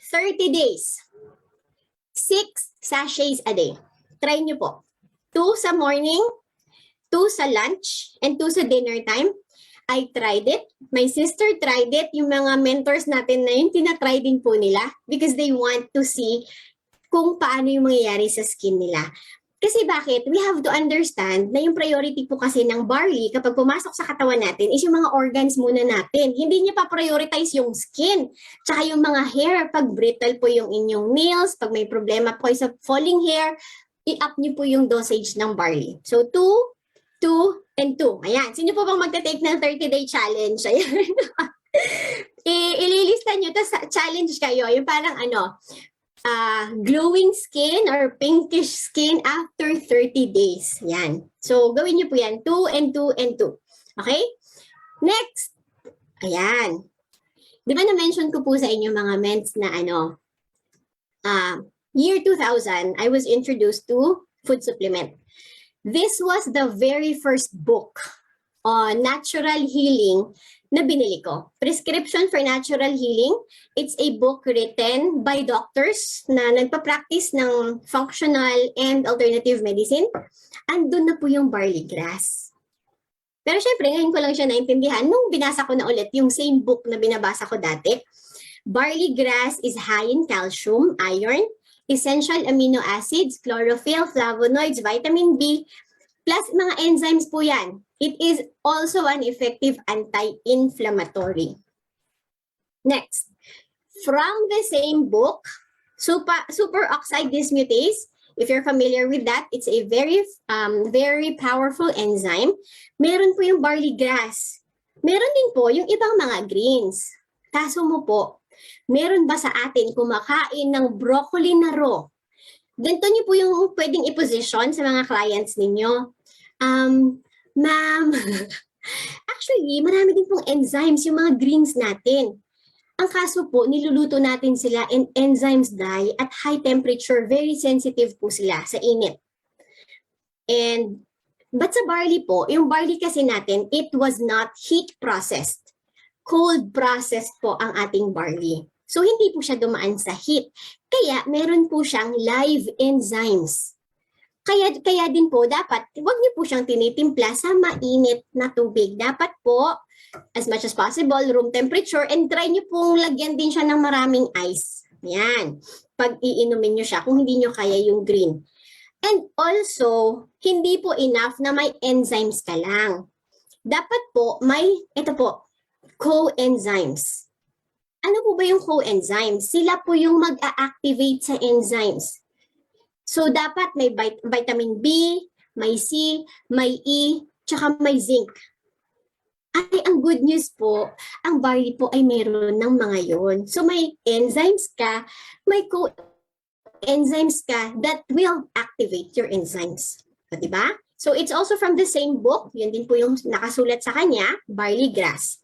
30 days. 6 sachets a day. Try nyo po. 2 sa morning, 2 sa lunch, and 2 sa dinner time. I tried it. My sister tried it. Yung mga mentors natin na yun, tinatry din po nila because they want to see kung paano yung mangyayari sa skin nila. Kasi bakit? We have to understand na yung priority po kasi ng barley kapag pumasok sa katawan natin is yung mga organs muna natin. Hindi niya pa-prioritize yung skin. Tsaka yung mga hair. Pag brittle po yung inyong nails, pag may problema po sa falling hair, i-up niyo po yung dosage ng barley. So 2, 2, and 2. Ayan. Sino po bang magta-take ng 30-day challenge? Ayan. Ililista nyo, tapos challenge kayo. Yung parang glowing skin or pinkish skin after 30 days. Yan. So, gawin nyo po yan. 2 and 2 and 2. Okay? Next. Ayan. Di ba na-mention ko po sa inyo mga meds na year 2000, I was introduced to food supplement. This was the very first book on natural healing na binili ko. Prescription for Natural Healing. It's a book written by doctors na nagpa-practice ng functional and alternative medicine. Andun na po yung barley grass. Pero syempre, ngayon ko lang siya naintindihan nung binasa ko na ulit yung same book na binabasa ko dati. Barley grass is high in calcium, iron, essential amino acids, chlorophyll, flavonoids, vitamin B, plus mga enzymes po yan. It is also an effective anti-inflammatory. Next, from the same book, superoxide dismutase. If you're familiar with that, it's a very powerful enzyme. Meron po yung barley grass. Meron din po yung ibang mga greens. Kaso mo po, meron ba sa atin kumakain ng broccoli na raw? Ganito niyo po yung pwedeng i-position sa mga clients ninyo. Ma'am, actually, marami din pong enzymes yung mga greens natin. Ang kaso po, niluluto natin sila and enzymes die at high temperature. Very sensitive po sila sa init. But sa barley po, yung barley kasi natin, it was not heat processed. Cold processed po ang ating barley. So, hindi po siya dumaan sa heat. Kaya, meron po siyang live enzymes. Kaya din po, dapat, huwag niyo po siyang tinitimpla sa mainit na tubig. Dapat po, as much as possible, room temperature, and try nyo pong lagyan din siya ng maraming ice. Yan. Pag iinumin nyo siya, kung hindi nyo kaya yung green. And also, hindi po enough na may enzymes ka lang. Dapat po, ito po, coenzymes. Ano po ba yung coenzymes? Sila po yung mag-a-activate sa enzymes. So, dapat may vitamin B, may C, may E, tsaka may zinc. Ay, ang good news po, ang barley po ay meron ng mga yon. So may enzymes ka, may coenzymes ka that will activate your enzymes. So, diba? So it's also from the same book. Yun din po yung nakasulat sa kanya, barley grass.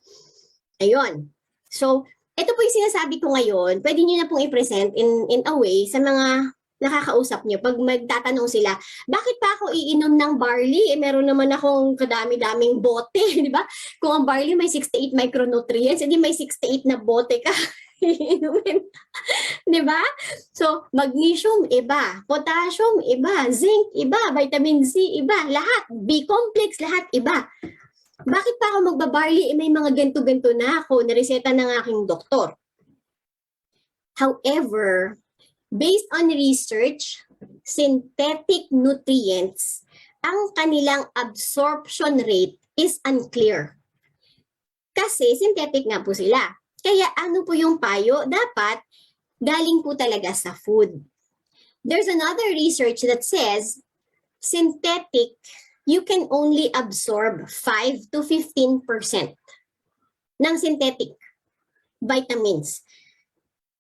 Ayun. So, ito po yung sinasabi ko ngayon, pwede nyo na pong i-present in a way sa mga nakakausap nyo, pag magtatanong sila, bakit pa ako iinom ng barley? Meron naman akong kadami-daming bote, di ba? Kung ang barley may 68 micronutrients, hindi may 68 na bote ka iinumin. Di ba? So, magnesium, iba. Potassium, iba. Zinc, iba. Vitamin C, iba. Lahat. B-complex, lahat iba. Bakit pa ako magbabarley? May mga ganto-ganto na ako, nareseta ng aking doktor. However, based on research, synthetic nutrients, ang kanilang absorption rate is unclear. Kasi synthetic nga po sila. Kaya ano po yung payo? Dapat galing po talaga sa food. There's another research that says synthetic, you can only absorb 5 to 15% ng synthetic vitamins.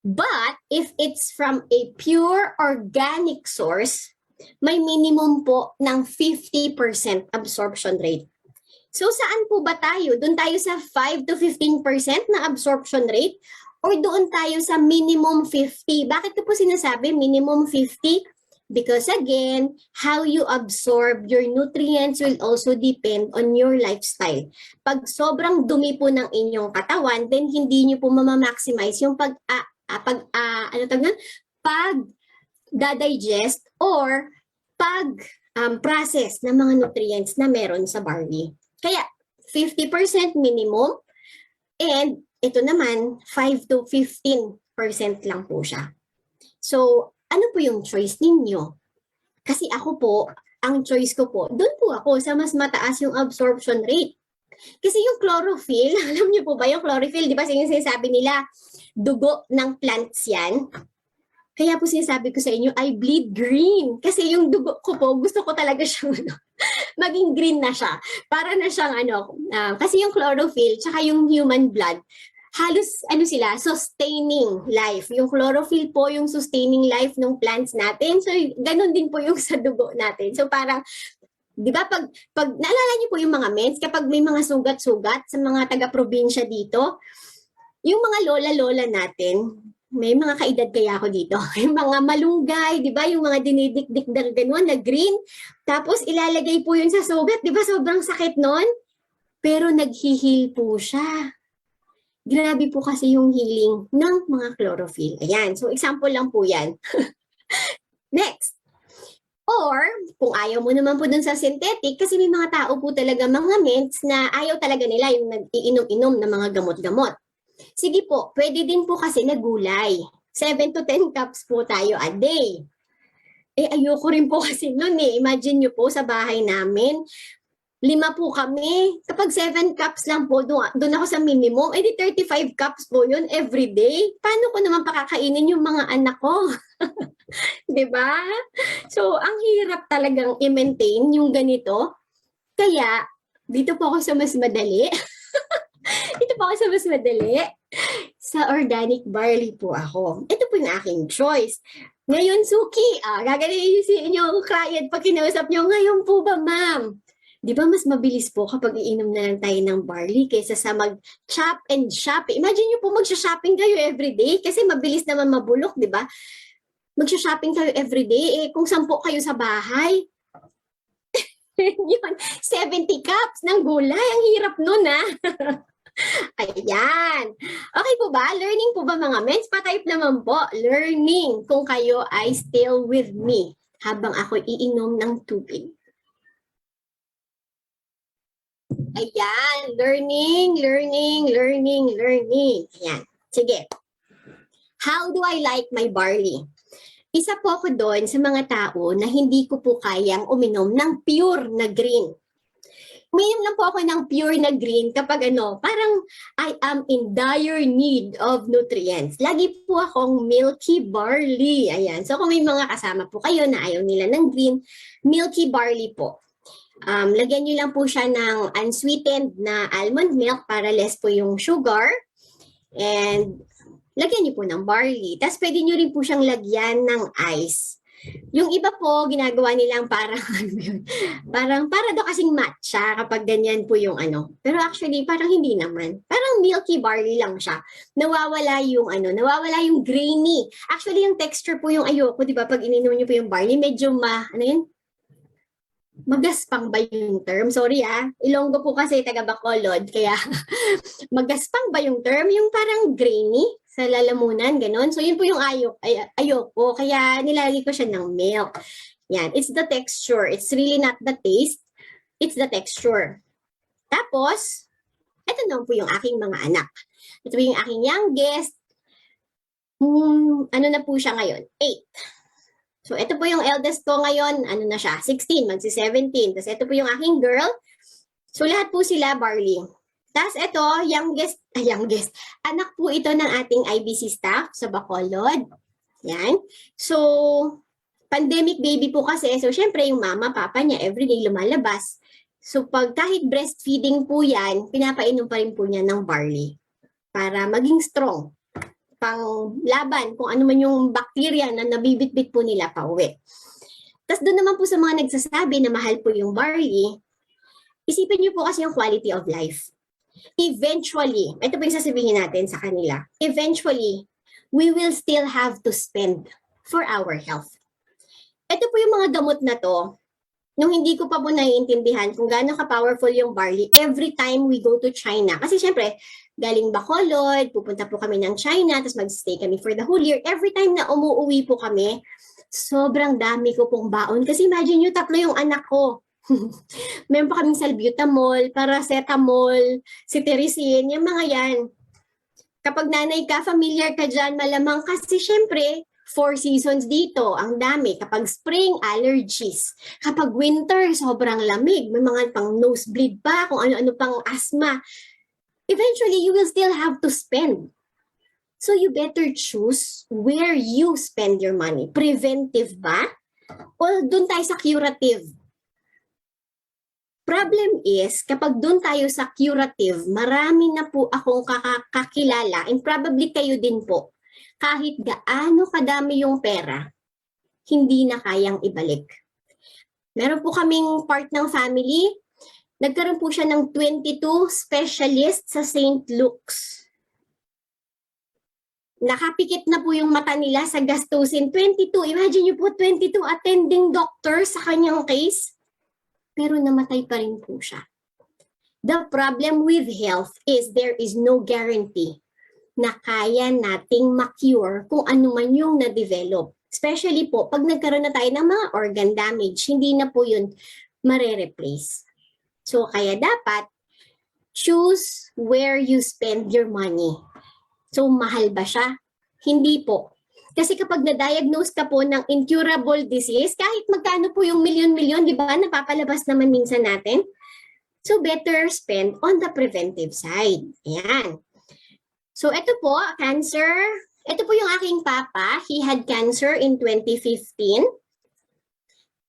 But if it's from a pure organic source, may minimum po ng 50% absorption rate. So saan po ba tayo? Doon tayo sa 5 to 15% na absorption rate or doon tayo sa minimum 50? Bakit ko po sinasabi minimum 50? Because again, how you absorb your nutrients will also depend on your lifestyle. Pag sobrang dumi po ng inyong katawan, then hindi nyo po mamamaximize yung pag-digest or pag-process ng mga nutrients na meron sa barley. Kaya 50% minimum and ito naman 5 to 15% lang po siya. So, ano po yung choice ninyo? Kasi ako po, ang choice ko po, doon po ako sa mas mataas yung absorption rate. Kasi yung chlorophyll, alam niyo po ba yung chlorophyll, di ba sinasabi nila, dugo ng plants yan. Kaya po sinasabi ko sa inyo, I bleed green. Kasi yung dugo ko po, gusto ko talaga siyang maging green na siya. Para na siyang kasi yung chlorophyll, tsaka yung human blood, halos sila, sustaining life. Yung chlorophyll po yung sustaining life ng plants natin. So, ganun din po yung sa dugo natin. So, parang, di ba, pag naalala niyo po yung mga meds, kapag may mga sugat-sugat sa mga taga-probinsya dito, yung mga lola-lola natin, may mga kaedad kaya ako dito, yung mga malunggay, di ba, yung mga dinidikdik na gano'n na green, tapos ilalagay po yun sa sugat, di ba, sobrang sakit nun, pero nag-heal po siya. Grabe po kasi yung healing ng mga chlorophyll. Ayan, so example lang po yan. Next. Or, kung ayaw mo naman po dun sa synthetic, kasi may mga tao po talaga, mga meds na ayaw talaga nila yung nag-iinom-inom ng mga gamot-gamot. Sige po, pwede din po kasi na gulay. 7 to 10 cups po tayo a day. Eh, ayoko rin po kasi nun eh. Imagine nyo po sa bahay namin, 5 po kami. Kapag 7 cups lang po, doon ako sa minimum, eh di 35 cups po yun every day. Paano ko naman pakakainin yung mga anak ko? 'Di ba? So, ang hirap talagang i-maintain yung ganito. Kaya, dito po ako sa mas madali. Dito po ako sa mas madali. Sa organic barley po ako. Ito po yung aking choice. Ngayon, Suki, gagaliin si inyong client pag kinausap nyo, ngayon po ba, ma'am? Di ba mas mabilis po kapag iinom na lang tayo ng barley kaysa sa mag-chop and shop? Imagine nyo po magsha-shopping kayo everyday kasi mabilis naman mabulok, di ba? Magsha-shopping kayo everyday, eh kung 10 kayo sa bahay, yun, 70 cups ng gulay. Ang hirap nun, ha? Ayan. Okay po ba? Learning po ba mga mens? Pa-type naman po. Learning kung kayo ay still with me habang ako iinom ng tubig. Ayan. Learning, learning, learning, learning. Ayan. Sige. How do I like my barley? Isa po ako doon sa mga tao na hindi ko po kayang uminom ng pure na green. Uminom lang po ako ng pure na green kapag parang I am in dire need of nutrients. Lagi po akong milky barley. Ayan. So kung may mga kasama po kayo na ayaw nila ng green, milky barley po. Lagyan nyo lang po siya ng unsweetened na almond milk para less po yung sugar. And lagyan nyo po ng barley. Tapos pwede nyo rin po siyang lagyan ng ice. Yung iba po, ginagawa nilang parang, para daw kasing matcha kapag ganyan po yung Pero actually, parang hindi naman. Parang milky barley lang siya. Nawawala yung grainy. Actually, yung texture po yung ayoko, di ba? Pag ininom nyo po yung barley, medyo magaspang ba yung term? Sorry Ilonggo po kasi taga Bacolod, kaya magaspang ba yung term? Yung parang grainy sa lalamunan, ganon. So yun po yung ayoko, kaya nilalagay ko siya ng milk. Yan, it's the texture. It's really not the taste. It's the texture. Tapos, ito naman po yung aking mga anak. Ito po yung aking youngest. Ano na po siya ngayon? 8. So, ito po yung eldest ko ngayon, na siya? 16, magsi-17. Tapos, ito po yung aking girl. So, lahat po sila barley. Tapos, ito, youngest. Anak po ito ng ating IBC staff sa Bacolod. Yan. So, pandemic baby po kasi. So, syempre, yung mama, papa niya, everyday lumalabas. So, kahit breastfeeding po yan, pinapainom pa rin po niya ng barley para maging strong. Pang laban kung ano man yung bacteria na nabibitbit po nila pa uwi. Tapos doon naman po sa mga nagsasabi na mahal po yung barley, isipin niyo po kasi yung quality of life. Eventually, ito po yung sasabihin natin sa kanila, eventually, we will still have to spend for our health. Ito po yung mga gamot na to, nung hindi ko pa po naiintindihan kung gaano ka-powerful yung barley every time we go to China. Kasi syempre, galing Bacolod, pupunta po kami ng China, tapos mag-stay kami for the whole year. Every time na umuwi po kami, sobrang dami ko pong baon. Kasi imagine nyo, 3 yung anak ko. Meron pa kaming salbutamol, paracetamol, cetirizine, yung mga yan. Kapag nanay ka, familiar ka dyan, malamang kasi syempre, 4 seasons dito, ang dami. Kapag spring, allergies. Kapag winter, sobrang lamig. May mga pang nosebleed pa, kung ano-ano pang asthma. Eventually, you will still have to spend. So you better choose where you spend your money. Preventive ba? O dun tayo sa curative? Problem is, kapag dun tayo sa curative, marami na po akong kakilala, and probably kayo din po, kahit gaano kadami yung pera, hindi na kayang ibalik. Meron po kaming part ng family, nagkaroon po siya ng 22 specialist sa St. Luke's. Nakapikit na po yung mata nila sa gastusin. 22, imagine nyo po, 22 attending doctors sa kanyang case. Pero namatay pa rin po siya. The problem with health is there is no guarantee na kaya nating ma-cure kung ano man yung na-develop. Especially po, pag nagkaroon na tayo ng mga organ damage, hindi na po yun mare-replace. So, kaya dapat, choose where you spend your money. So, mahal ba siya? Hindi po. Kasi kapag na-diagnose ka po ng incurable disease, kahit magkano po yung milyon-milyon, di ba, napapalabas naman minsan natin. So better spend on the preventive side. Ayan. So ito po, cancer. Ito po yung aking papa. He had cancer in 2015.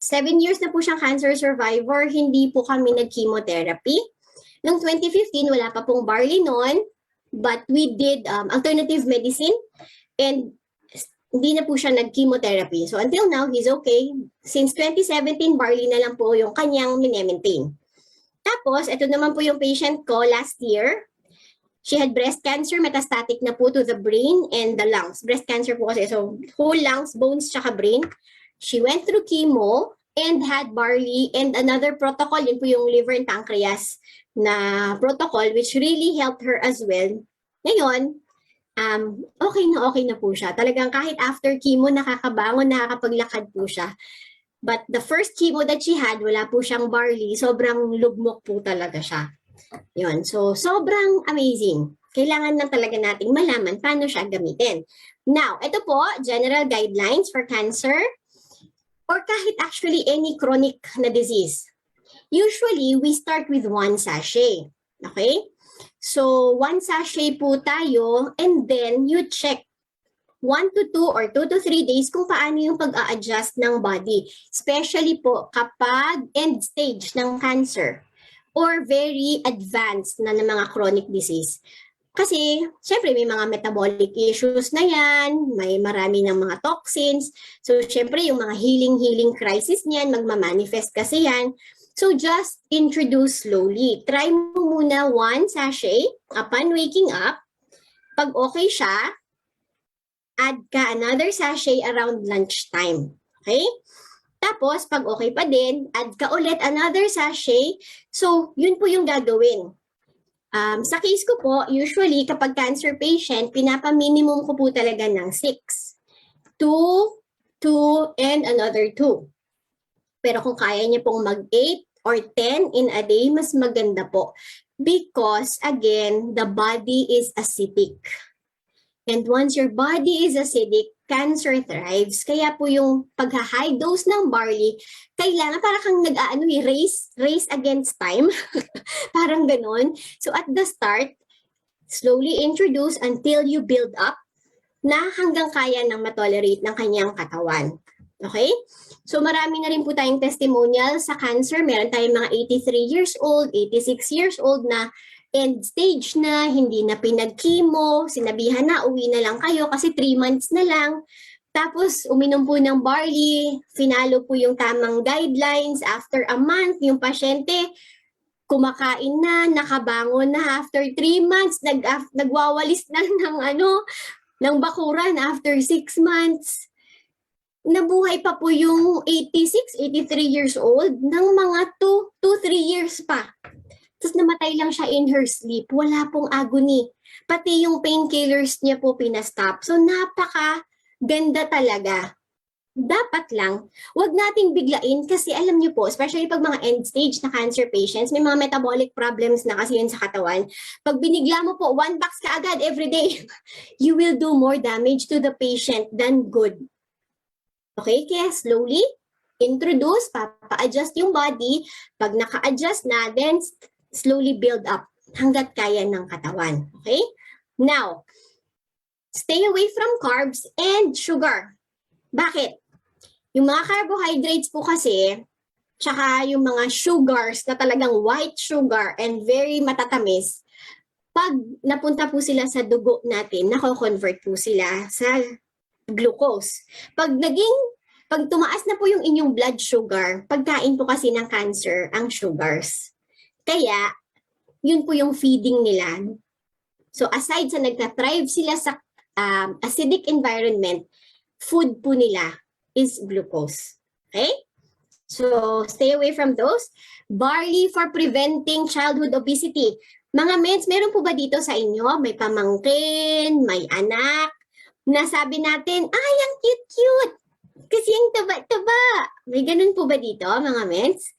7 years na po siyang cancer survivor. Hindi po kami nag-chemotherapy. Noong 2015, wala pa pong barley noon. But we did alternative medicine. And hindi na po siya nag-chemotherapy. So until now, he's okay. Since 2017, barley na lang po yung kanyang minemaintain. Tapos, ito naman po yung patient ko last year. She had breast cancer, metastatic na po to the brain and the lungs. Breast cancer po kasi, so whole lungs, bones, tsaka brain. She went through chemo and had barley and another protocol, yun po yung liver and pancreas na protocol, which really helped her as well. Ngayon, okay na po siya. Talagang kahit after chemo, nakakabangon, nakakapaglakad po siya. But the first chemo that she had, wala po siyang barley. Sobrang lugmok po talaga siya. Yun. So, sobrang amazing. Kailangan lang talaga nating malaman paano siya gamitin. Now, ito po, general guidelines for cancer or kahit actually any chronic na disease. Usually, we start with 1 sachet. Okay? So, 1 sachet po tayo and then you check 1 to 2 or 2 to 3 days kung paano yung pag-a-adjust ng body. Especially po kapag end stage ng cancer or very advanced na ng mga chronic disease. Kasi, syempre, may mga metabolic issues na yan, may marami ng mga toxins. So, syempre, yung mga healing crisis niyan, magmamanifest kasi yan. So, just introduce slowly. Try mo muna 1 sachet upon waking up. Pag okay siya, add ka another sachet around lunchtime. Okay? Tapos, pag okay pa din, add ka ulit another sachet. So, yun po yung gagawin. Sa case ko po, usually kapag cancer patient, pinapa-minimum ko po talaga ng 6. 2, 2, and another 2. Pero kung kaya niya pong mag-8 or 10 in a day, mas maganda po. Because, again, the body is acidic. And once your body is acidic, cancer thrives. Kaya po yung pagha-high dose ng barley, kailangan para kang race against time. Parang ganun. So at the start, slowly introduce until you build up na hanggang kaya nang matolerate ng kanyang katawan. Okay? So marami na rin po tayong testimonial sa cancer. Meron tayong mga 83 years old, 86 years old na end stage na, hindi na pinag-chemo, sinabihan na, uwi na lang kayo kasi 3 months na lang. Tapos, uminom po ng barley, finalo po yung tamang guidelines. After a month, yung pasyente, kumakain na, nakabangon na. After 3 months, nagwawalis na ng bakuran after 6 months. Nabuhay pa po yung 86, 83 years old ng mga 2-3 years pa. Tapos namatay lang siya in her sleep. Wala pong agony. Pati yung painkillers niya po pinastop. So napaka-ganda talaga. Dapat lang, wag nating biglain kasi alam niyo po, especially pag mga end stage na cancer patients, may mga metabolic problems na kasi yun sa katawan. Pag binigla mo po, 1 box ka agad every day, you will do more damage to the patient than good. Okay? Kaya slowly, introduce, papa-adjust yung body. Pag naka-adjust na, then slowly build up hanggat kaya ng katawan. Okay? Now, stay away from carbs and sugar. Bakit? Yung mga carbohydrates po kasi, tsaka yung mga sugars na talagang white sugar and very matatamis, pag napunta po sila sa dugo natin, nako-convert po sila sa glucose. Pag tumaas na po yung inyong blood sugar, pagkain po kasi ng cancer ang sugars. Kaya, yun po yung feeding nila. So aside sa nagka-thrive sila sa acidic environment, food po nila is glucose. Okay? So stay away from those. Barley for preventing childhood obesity. Mga mens, meron po ba dito sa inyo? May pamangkin, may anak, na sabi natin, ay, ang cute-cute. Kasi ang taba-taba. May ganun po ba dito, mga mens?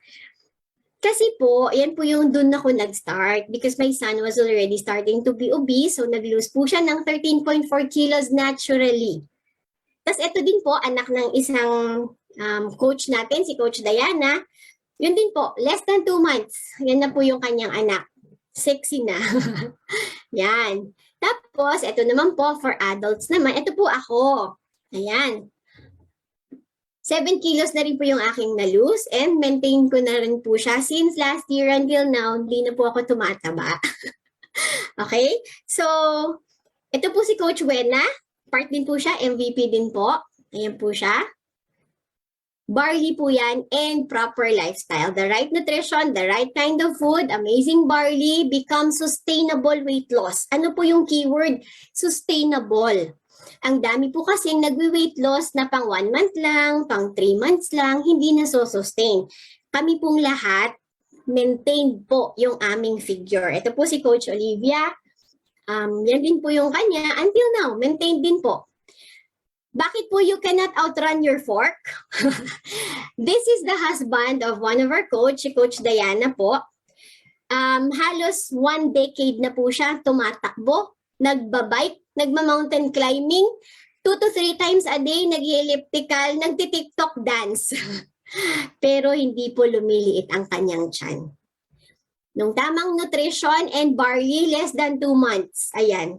Kasi po, yan po yung dun ako nag-start because my son was already starting to be obese. So nag-lose po siya ng 13.4 kilos naturally. Tas ito din po, anak ng isang coach natin, si Coach Diana. Yun din po, less than 2 months. Yan na po yung kanyang anak. Sexy na. Yan. Tapos, ito naman po, for adults naman, ito po ako. Ayan. 7 kilos na rin po yung aking na-lose and maintain ko na rin po siya since last year until now, hindi na po ako tumataba. Okay? So, ito po si Coach Wena. Part din po siya, MVP din po. Ayan po siya. Barley po yan and proper lifestyle. The right nutrition, the right kind of food, amazing barley becomes sustainable weight loss. Ano po yung keyword? Sustainable. Ang dami po kasing nagwi-weight loss na pang 1 month lang, pang 3 months lang, hindi na sustain. Kami pong lahat, maintained po yung aming figure. Ito po si Coach Olivia. Yan din po yung kanya. Until now, maintained din po. Bakit po you cannot outrun your fork? This is the husband of one of our coach, si Coach Diana po. Halos 1 decade na po siya tumatakbo, nagbabike, nagma-mountain climbing, 2 to 3 times a day, nag-elliptical, nagti-TikTok dance. Pero hindi po lumiliit ang kanyang tiyan. Nung tamang nutrition and barley, less than 2 months. Ayan.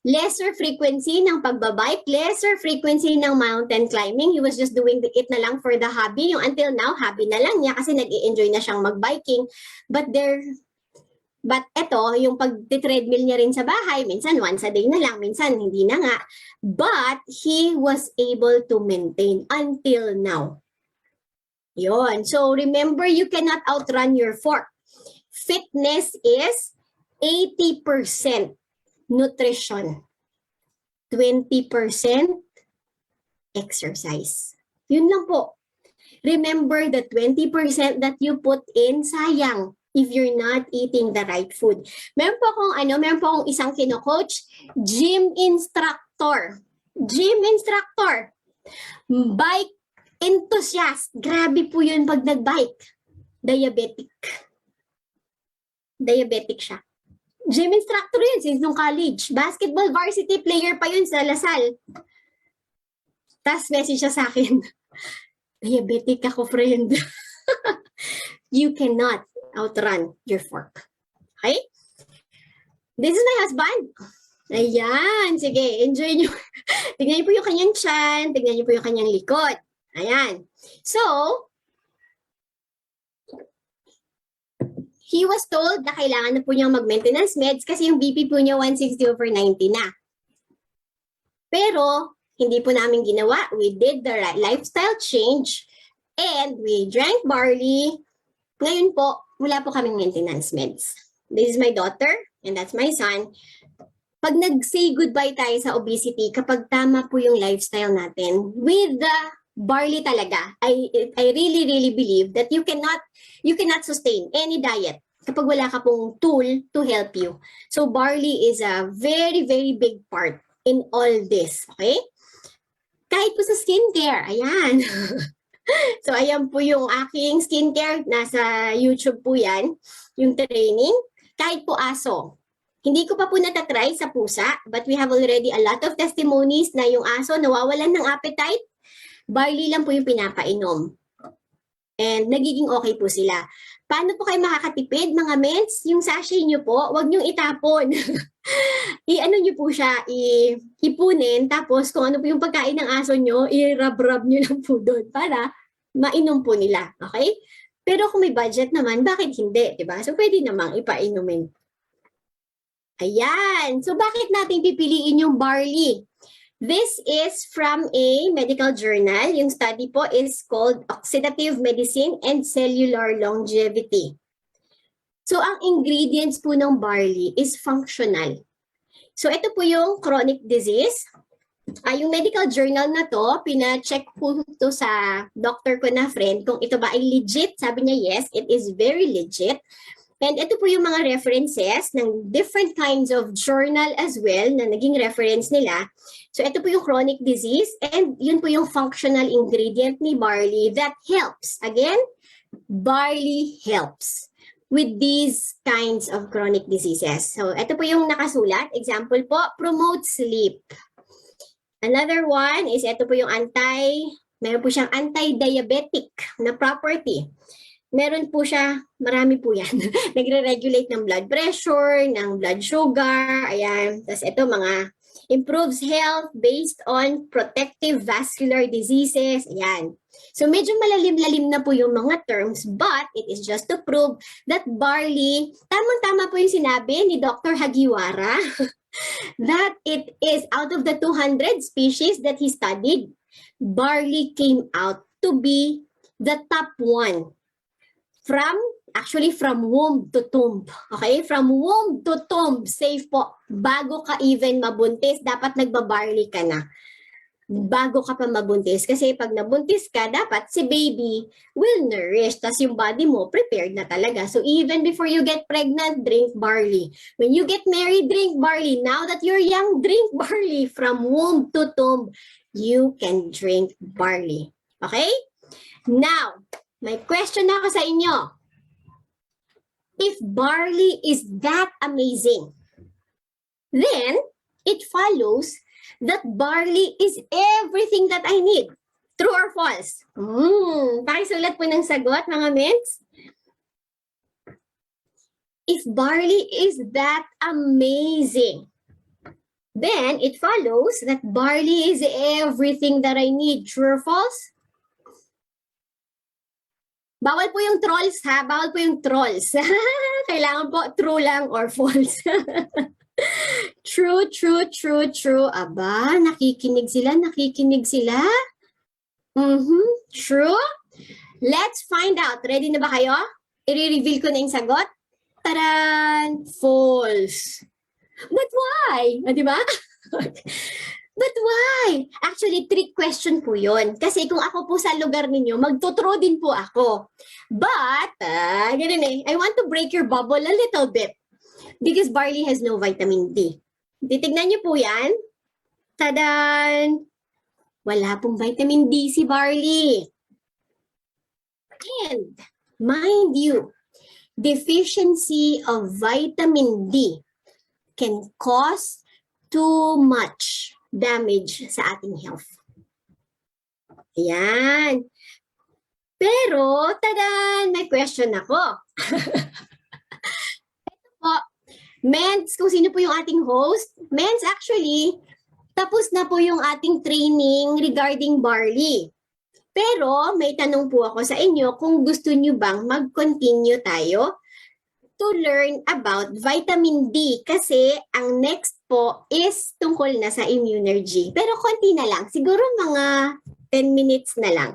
Lesser frequency ng pagbabike, lesser frequency ng mountain climbing. He was just doing it na lang for the hobby. Yung until now, hobby na lang niya kasi nag-i-enjoy na siyang mag-biking. But eto, yung pag-treadmill niya rin sa bahay, minsan once a day na lang, minsan hindi na nga. But he was able to maintain until now. Yon. So remember, you cannot outrun your fork. Fitness is 80% nutrition, 20% exercise. Yun lang po. Remember the 20% that you put in, sayang if you're not eating the right food. Meron po akong isang kino-coach, gym instructor. Gym instructor. Bike enthusiast. Grabe po yun pag nag-bike. Diabetic siya. Gym instructor yun since nung college. Basketball varsity player pa yun sa Lasal. Tapos message siya sa akin, diabetic ako, friend. You cannot outrun your fork. Okay? This is my husband. Ayan. Sige, enjoy nyo. Tignan nyo po yung kanyang tiyan. Tignan nyo po yung kanyang likod. Ayan. So, he was told na kailangan na po niyang mag-maintenance meds kasi yung BP po niya 160/90 na. Pero, hindi po namin ginawa. We did the right lifestyle change and we drank barley. Ngayon po, wala po kaming maintenance meds. This is my daughter and that's my son. Pag nag-say goodbye tayo sa obesity, kapag tama po yung lifestyle natin, with the barley talaga, I really believe that you cannot sustain any diet kapag wala ka pong tool to help you. So barley is a very big part in all this, okay? Kahit po sa skincare, ayan. So ayan po yung aking skincare, nasa YouTube po yan, yung training. Kahit po aso. Hindi ko pa po natatry sa pusa, but we have already a lot of testimonies na yung aso nawawalan ng appetite. Barley lang po yung pinapainom. And nagiging okay po sila. Paano po kayo makakatipid, mga mens? Yung sachet nyo po, wag nyong itapon. I-ano nyo po siya, ipunin, tapos kung ano po yung pagkain ng aso nyo, i-rub-rub nyo lang po doon para mainom po nila. Okay? Pero kung may budget naman, bakit hindi? Diba? So pwede namang ipainumin. Ayan. So bakit natin pipiliin yung barley? This is from a medical journal. Yung study po is called Oxidative Medicine and Cellular Longevity. So ang ingredients po ng barley is functional. So ito po yung chronic disease. Yung medical journal na to, pina-check po to sa doctor ko na friend kung ito ba ay legit. Sabi niya, yes, it is very legit. And ito po yung mga references ng different kinds of journal as well na naging reference nila. So ito po yung chronic disease and yun po yung functional ingredient ni barley that helps. Again, barley helps with these kinds of chronic diseases. So ito po yung nakasulat. Example po, promote sleep. Another one is ito po yung meron po siyang anti-diabetic na property. Meron po siya, marami po yan. Nagre-regulate ng blood pressure, ng blood sugar, ayan. Tapos ito mga improves health based on protective vascular diseases, ayan. So medyo malalim-lalim na po yung mga terms, but it is just to prove that barley, tamang-tama po yung sinabi ni Dr. Hagiwara, that it is out of the 200 species that he studied, barley came out to be the top one. From womb to tomb. Okay? From womb to tomb, safe po. Bago ka even mabuntis, dapat nagbabarley ka na. Bago ka pa mabuntis. Kasi pag nabuntis ka, dapat si baby will nourish. Tapos yung body mo, prepared na talaga. So even before you get pregnant, drink barley. When you get married, drink barley. Now that you're young, drink barley. From womb to tomb, you can drink barley. Okay? Now, may question ako sa inyo. If barley is that amazing, then it follows that barley is everything that I need. True or false? Pakisulat po ng sagot, mga ments. If barley is that amazing, then it follows that barley is everything that I need. True or false? Bawal po yung trolls, ha? Bawal po yung trolls. Kailangan po true lang or false. True, true, true, true. Aba, nakikinig sila, nakikinig sila. True. Let's find out. Ready na ba kayo? I-reveal ko na yung sagot. Taran! False. But why? Di ba? But why? Actually, trick question po yun. Kasi kung ako po sa lugar ninyo, magtutro din po ako. But, ganun eh, I want to break your bubble a little bit. Because barley has no vitamin D. Titignan niyo po yan. Tadan! Wala pong vitamin D si barley. And, mind you, deficiency of vitamin D can cause too much damage sa ating health. Ayan. Pero, tadan, may question ako. Ito po, Mens, kung sino po yung ating host, Mens, actually, tapos na po yung ating training regarding barley. Pero, may tanong po ako sa inyo kung gusto nyo bang mag-continue tayo to learn about vitamin D kasi ang next po is tungkol na sa immunergy. Pero konti na lang, siguro mga 10 minutes na lang.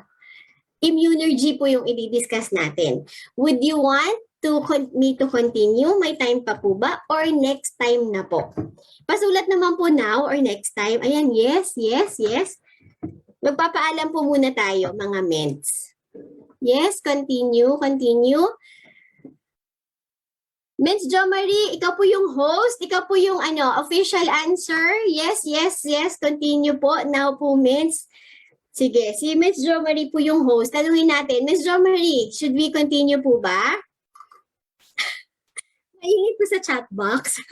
Immunergy po yung i-discuss natin. Would you want me to continue? May time pa po ba? Or next time na po? Pasulat naman po now or next time. Ayan, yes, yes, yes. Magpapaalam po muna tayo, mga ments. Yes, continue, continue. Mens Jo Marie, ikaw po yung host, ikaw po yung official answer. Yes, yes, yes, continue po. Now po, Mens. Sige, si Mens Jo Marie po yung host. Tanungin natin, Mens Jo Marie, should we continue po ba? Maingit po sa chat box.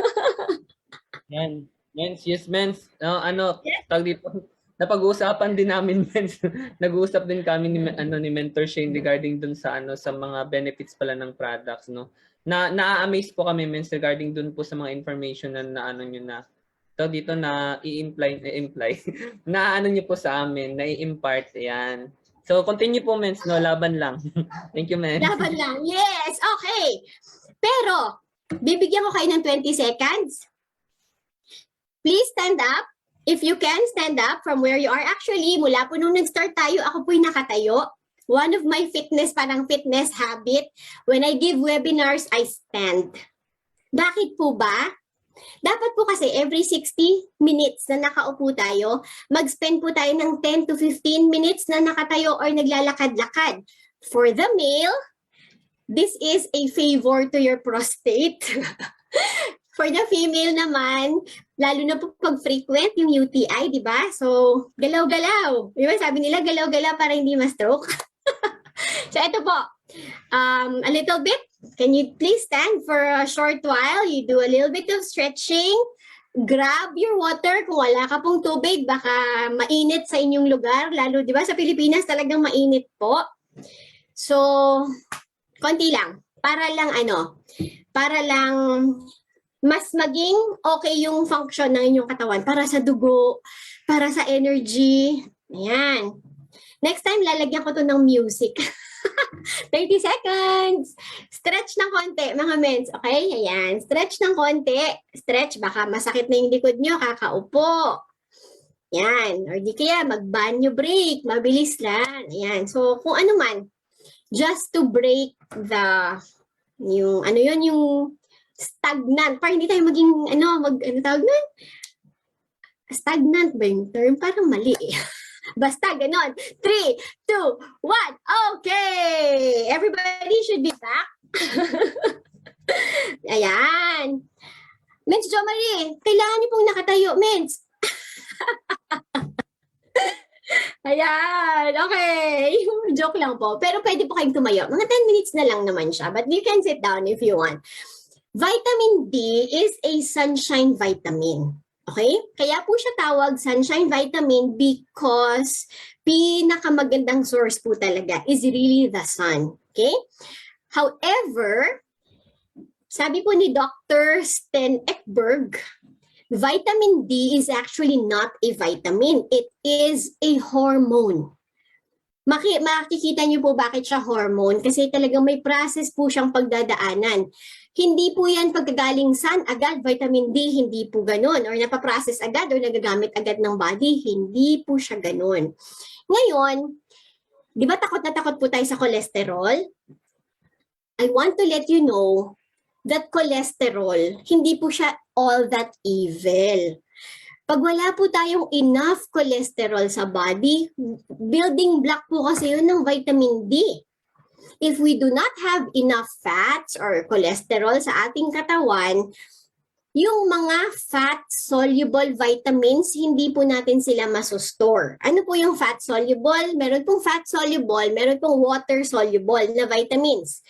Yan. Mens, yes, Mens. Tag dito. Napag-uusapan din namin, Mens. Nag-uusap din kami ni Mentor Shane regarding dun sa sa mga benefits pala ng products, no. Na-amaze po kami, Mens, regarding dun po sa mga information na nyo na dito na i-imply na nyo po sa amin, na i-impart, yan. So, continue po, Mens, no? Laban lang. Thank you, Mens. Laban lang, yes, okay. Pero, bibigyan ko kayo ng 20 seconds. Please stand up. If you can, stand up from where you are. Actually, mula po nung nag-start tayo, ako po'y nakatayo. One of my fitness habit, when I give webinars, I stand. Bakit po ba? Dapat po kasi every 60 minutes na nakaupo tayo, mag-spend po tayo ng 10 to 15 minutes na nakatayo or naglalakad-lakad. For the male, this is a favor to your prostate. For the female naman, lalo na po pag frequent yung UTI, di ba? So, galaw-galaw. Di ba sabi nila, galaw-galaw para hindi ma-stroke? So, ito po. A little bit. Can you please stand for a short while? You do a little bit of stretching. grab your water. Kung wala ka pong tubig, baka mainit sa inyong lugar. Lalo, di ba, sa Pilipinas talagang mainit po. So, konti lang. Para lang mas maging okay yung function ng inyong katawan. Para sa dugo, para sa energy. Ayan. Next time, lalagyan ko to ng music. 30 seconds. Stretch ng konti, mga mens. Okay? Ayan. Stretch ng konti. Stretch. Baka masakit na yung likod nyo. Kakaupo. Ayan. Or di kaya mag-banyo break. Mabilis lang. Ayan. So, kung ano man, just to break yung stagnant. Para hindi tayo maging, tawag nun? Stagnant ba yung term? Parang mali eh. Basta ganon. 3, 2, 1. Okay! Everybody should be back. Ayan. Mens Jo Marie, kailangan niyo pong nakatayo, Mens. Ayan. Okay. Joke lang po. Pero pwede po kayong tumayo. Mga 10 minutes na lang naman siya. But you can sit down if you want. Vitamin D is a sunshine vitamin. Okay? Kaya po siya tawag sunshine vitamin because pinakamagandang source po talaga is really the sun. Okay? However, sabi po ni Dr. Sten Ekberg, vitamin D is actually not a vitamin. It is a hormone. Makikita niyo po bakit siya hormone kasi talagang may process po siyang pagdadaanan. Hindi po yan pagkagaling sun agad, vitamin D, hindi po ganun. Or napaprocess agad or nagagamit agad ng body, hindi po siya ganun. Ngayon, di ba takot na takot po tayo sa cholesterol? I want to let you know that cholesterol, hindi po siya all that evil. Pag wala po tayong enough cholesterol sa body, building block po kasi yun ng vitamin D. If we do not have enough fats or cholesterol sa ating katawan, yung mga fat-soluble vitamins, hindi po natin sila masustore. Ano po yung fat-soluble? Meron pong fat-soluble, meron pong water-soluble na vitamins.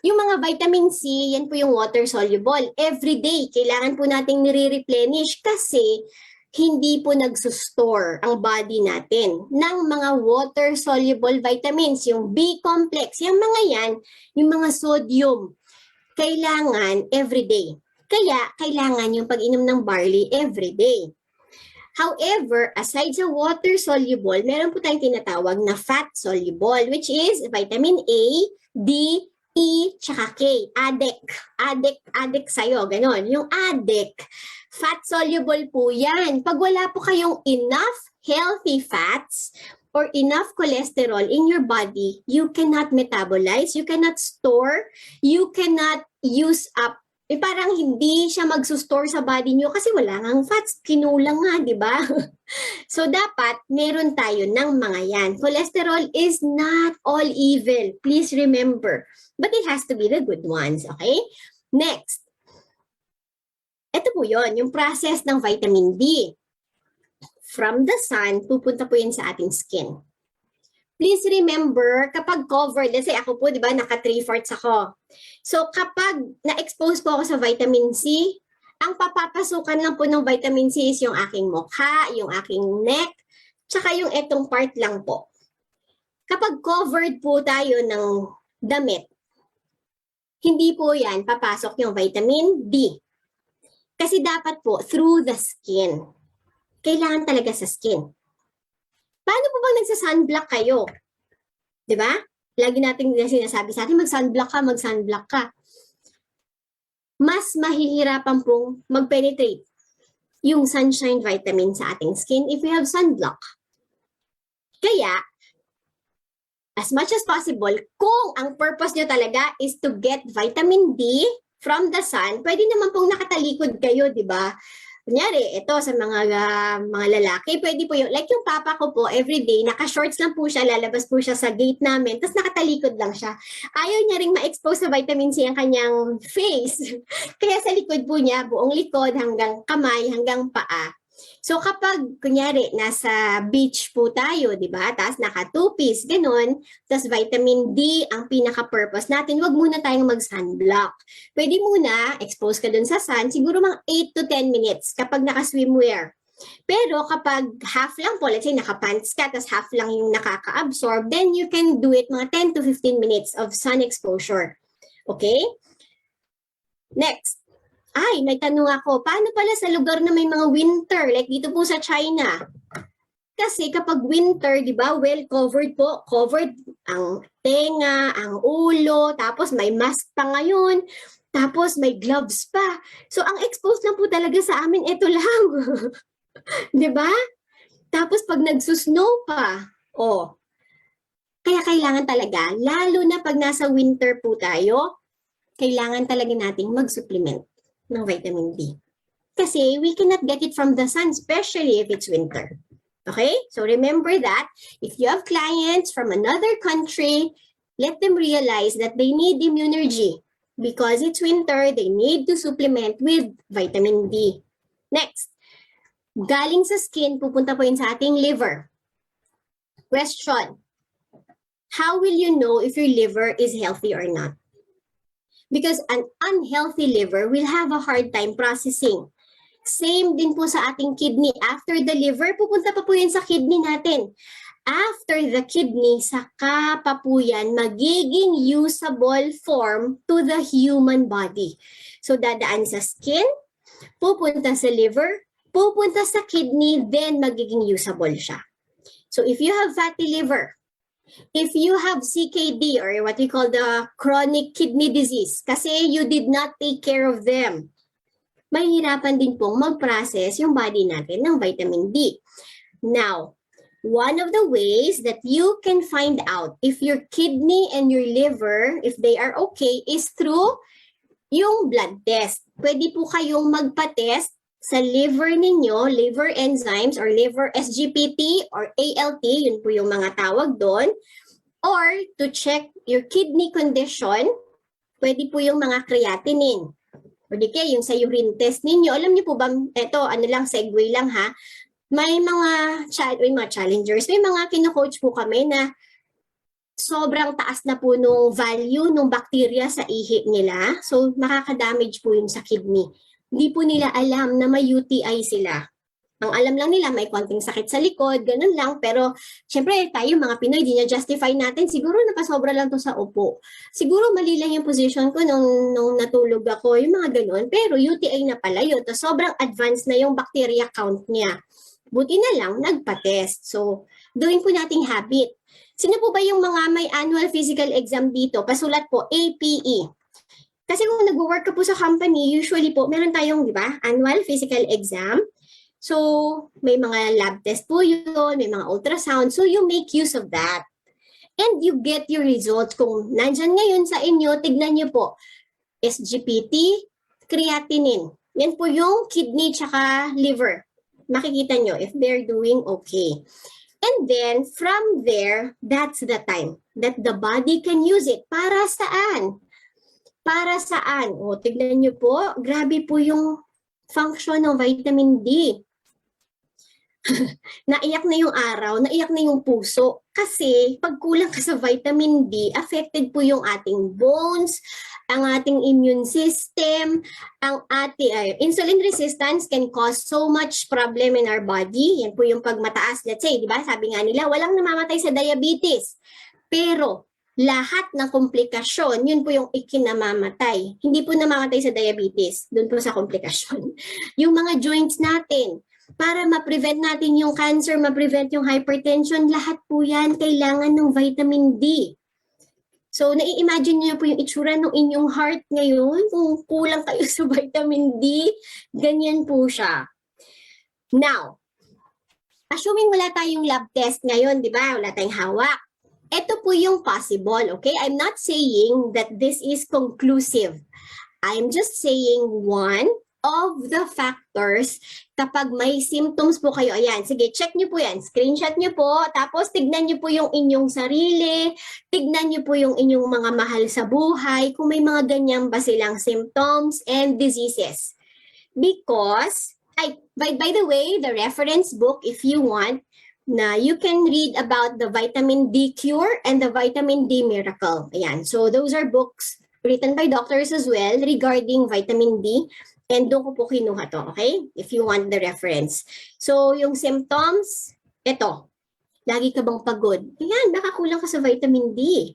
Yung mga vitamin C, yan po yung water-soluble. Every day, kailangan po nating nire-replenish kasi hindi po nagsusstore ang body natin ng mga water-soluble vitamins, yung B-complex, yung mga yan, yung mga sodium, kailangan everyday. Kaya, kailangan yung pag-inom ng barley everyday. However, aside sa water-soluble, meron po tayong tinatawag na fat-soluble, which is vitamin A, D, E, tsaka K. Addict sa'yo, ganon. Yung addict, fat-soluble po yan. Pag wala po kayong enough healthy fats or enough cholesterol in your body, you cannot metabolize, you cannot store, you cannot use up. Parang hindi siya magsustore sa body nyo kasi wala ngang fats, kinulang nga, di ba? So, dapat meron tayo ng mga yan. Cholesterol is not all evil. Please remember. But it has to be the good ones, okay? Next. Ito po yon, yung process ng vitamin D. From the sun, pupunta po yun sa ating skin. Please remember, kapag covered, let's say ako po, di ba, naka 3/4 ako. So, kapag na-expose po ako sa vitamin C, ang papapasukan lang po ng vitamin C is yung aking mukha, yung aking neck, tsaka yung etong part lang po. Kapag covered po tayo ng damit, hindi po yan papasok yung vitamin D. Kasi dapat po, through the skin. Kailangan talaga sa skin. Paano po bang nagsa-sunblock kayo? Diba? Lagi natin sinasabi sa atin, mag-sunblock ka. Mas mahihirapan pong mag-penetrate yung sunshine vitamin sa ating skin if we have sunblock. Kaya, as much as possible, kung ang purpose nyo talaga is to get vitamin D from the sun, pwede naman pong nakatalikod kayo, di ba? Kunyari, ito sa mga lalaki, pwede po yung, like yung papa ko po, everyday, naka-shorts lang po siya, lalabas po siya sa gate namin, tapos nakatalikod lang siya. Ayaw niya ring ma-expose sa vitamin C ang kanyang face. Kaya sa likod po niya, buong likod hanggang kamay, hanggang paa, So kapag, kunyari, nasa beach po tayo, di ba? Tapos naka two-piece, ganun. Tapos vitamin D, ang pinaka-purpose natin, wag muna tayong mag-sunblock. Pwede muna, expose ka dun sa sun, siguro mga 8 to 10 minutes kapag naka-swimwear. Pero kapag half lang po, let's say naka-pants ka, tapos half lang yung nakaka-absorb, then you can do it mga 10 to 15 minutes of sun exposure. Okay? Next. Ay, may tanong ako, paano pala sa lugar na may mga winter, like dito po sa China? Kasi kapag winter, di ba, well covered po, covered ang tenga, ang ulo, tapos may mask pa ngayon, tapos may gloves pa. So ang exposed lang po talaga sa amin, ito lang. Di ba? Tapos pag nagsusnow pa, oh, kaya kailangan talaga, lalo na pag nasa winter po tayo, kailangan talaga nating mag-supplement ng vitamin D. Kasi we cannot get it from the sun, especially if it's winter. Okay? So remember that if you have clients from another country, let them realize that they need immunergy. Because it's winter, they need to supplement with vitamin D. Next. Galing sa skin, pupunta po yun sa ating liver. Question. How will you know if your liver is healthy or not? Because an unhealthy liver will have a hard time processing. Same din po sa ating kidney. After the liver, pupunta pa po yan sa kidney natin. After the kidney, saka pa po yan magiging usable form to the human body. So dadaan sa skin, pupunta sa liver, pupunta sa kidney, then magiging usable siya. So if you have fatty liver, if you have CKD or what we call the chronic kidney disease, kasi you did not take care of them, mahihirapan din pong mag-process yung body natin ng vitamin D. Now, one of the ways that you can find out if your kidney and your liver, if they are okay, is through yung blood test. Pwede po kayong magpa-test sa liver ninyo, liver enzymes or liver SGPT or ALT, yun po yung mga tawag doon. Or to check your kidney condition, pwede po yung mga creatinine. O di kaya yung sa urine test ninyo. Alam niyo po ba, eto, ano lang, segue lang ha, may mga challengers, may mga kino-coach po kami na sobrang taas na po nung value ng bacteria sa ihi nila. So, makaka-damage po yung sa kidney. Hindi po nila alam na may UTI sila. Ang alam lang nila, may konting sakit sa likod, ganun lang. Pero, syempre, tayo mga Pinoy, di na-justify natin. Siguro napasobra lang to sa upo. Siguro mali lang yung position ko nung natulog ako, yung mga ganun. Pero UTI na pala yun. So, sobrang advanced na yung bacteria count niya. Buti na lang, nagpa-test. So, gawin po nating habit. Sino po ba yung mga may annual physical exam dito? Pasulat po, APE. Kasi kung nag-work ka po sa company, usually po, meron tayong, di ba, annual physical exam. So, may mga lab test po yun, may mga ultrasound. So, you make use of that. And you get your results. Kung nandyan ngayon sa inyo, tignan nyo po, SGPT, creatinine. Yan po yung kidney tsaka liver. Makikita nyo if they're doing okay. And then, from there, that's the time that the body can use it. Para saan? Para saan? O, tignan nyo po, grabe po yung function ng vitamin D. Naiyak na yung araw, naiyak na yung puso. Kasi pag kulang ka sa vitamin D, affected po yung ating bones, ang ating immune system, ang ating insulin resistance can cause so much problem in our body. Yan po yung pagmataas. Let's say, di ba, sabi nga nila, walang namamatay sa diabetes. Pero lahat ng komplikasyon, yun po yung ikinamamatay. Hindi po namamatay sa diabetes, dun po sa komplikasyon. Yung mga joints natin, para ma-prevent natin yung cancer, ma-prevent yung hypertension, lahat po yan kailangan ng vitamin D. So, nai-imagine niyo po yung itsura ng inyong heart ngayon, kung kulang kayo sa vitamin D, ganyan po siya. Now, assuming wala tayong lab test ngayon, di ba? Wala tayong hawak. Ito po yung possible, okay? I'm not saying that this is conclusive. I'm just saying one of the factors kapag may symptoms po kayo. Ayan, sige, check nyo po yan. Screenshot nyo po. Tapos, tignan nyo po yung inyong sarili. Tignan nyo po yung inyong mga mahal sa buhay. Kung may mga ganyan ba silang symptoms and diseases. Because By the way, the reference book, if you want, na you can read about the vitamin D cure and the vitamin D miracle. Ayan. So those are books written by doctors as well regarding vitamin D. And doon ko po kinuha to, okay? If you want the reference. So yung symptoms, ito. Lagi ka bang pagod? Ayan, baka kulang ka sa vitamin D.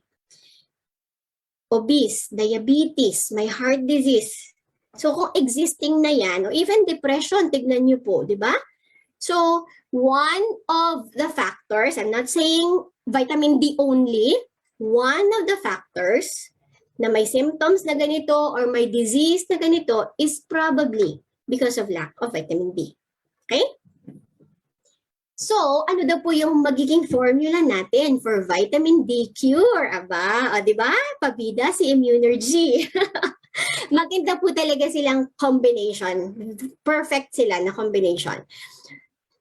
Obese, diabetes, may heart disease. So kung existing na yan, o even depression, tignan nyo po, di ba? So one of the factors, I'm not saying vitamin D only, one of the factors na may symptoms na ganito or may disease na ganito is probably because of lack of vitamin D. Okay? So, ano daw po yung magiging formula natin for vitamin D cure? Aba, di ba? Pabida si Immunergy. Maganda po talaga silang combination. Perfect sila na combination.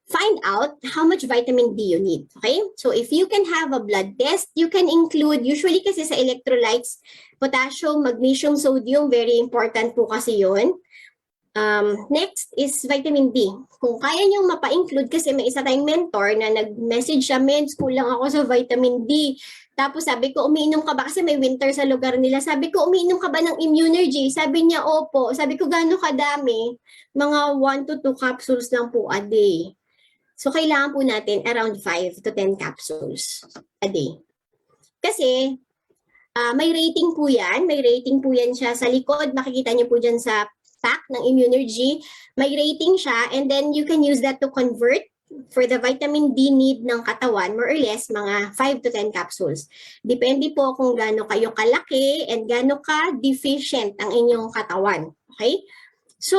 Find out how much vitamin D you need. Okay? So if you can have a blood test, you can include, usually kasi sa electrolytes, potassium, magnesium, sodium, very important po kasi yun. Next is vitamin D. Kung kaya niyong mapa-include, kasi may isa tayong mentor na nag-message siya, mens, kulang ako sa vitamin D. Tapos sabi ko, umiinom ka ba? Kasi may winter sa lugar nila. Sabi ko, umiinom ka ba ng Immunergy? Sabi niya, opo. Sabi ko, gaano kadami? Mga 1 to 2 capsules lang po a day. So, kailangan po natin around 5 to 10 capsules a day. Kasi, may rating po yan. May rating po yan siya sa likod. Makikita niyo po dyan sa pack ng Immunergy. May rating siya and then you can use that to convert for the vitamin D need ng katawan, more or less, mga 5 to 10 capsules. Depende po kung gaano kayo kalaki and gaano ka deficient ang inyong katawan. Okay? So,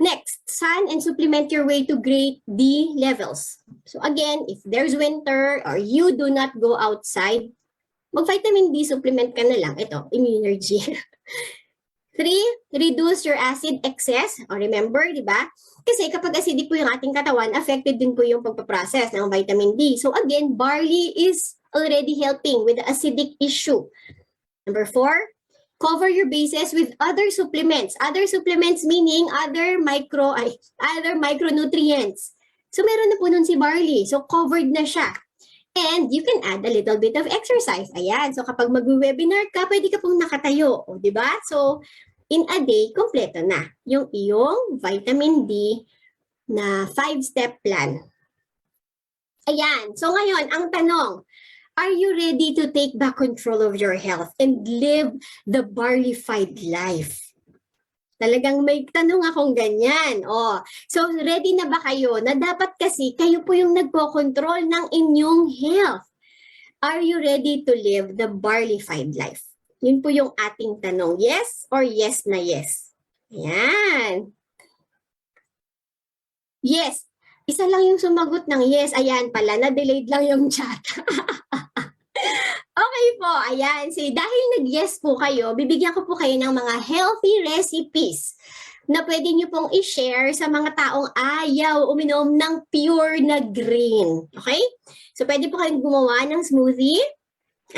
next, sun and supplement your way to great D levels. So again, if there's winter or you do not go outside, mag-vitamin D supplement ka na lang. Ito, Immunergy. 3, reduce your acid excess. O remember, di ba? Kasi kapag acidic po yung ating katawan, affected din po yung pagpaprocess ng vitamin D. So again, barley is already helping with the acidic issue. Number 4, cover your bases with other supplements. Other supplements meaning other micronutrients. So meron na po nun si barley. So covered na siya. And you can add a little bit of exercise. Ayan. So kapag mag-webinar ka, pwede ka pong nakatayo. O, di ba? So in a day, kompleto na yung iyong vitamin D na 5-step plan. Ayan. So ngayon, ang tanong, are you ready to take back control of your health and live the barley-fied life? Talagang may tanong akong ganyan. Oh, so ready na ba kayo? Na dapat kasi kayo po yung nagko-control ng inyong health. Are you ready to live the barley-fied life? Yun po yung ating tanong. Yes or yes na yes? Ayan. Yes. Isa lang yung sumagot ng yes. Ayan pala, na-delayed lang yung chat. Okay po, ayan. So, dahil nag-yes po kayo, bibigyan ko po kayo ng mga healthy recipes na pwede nyo pong i-share sa mga taong ayaw uminom ng pure na green. Okay? So, pwede po kayong gumawa ng smoothie.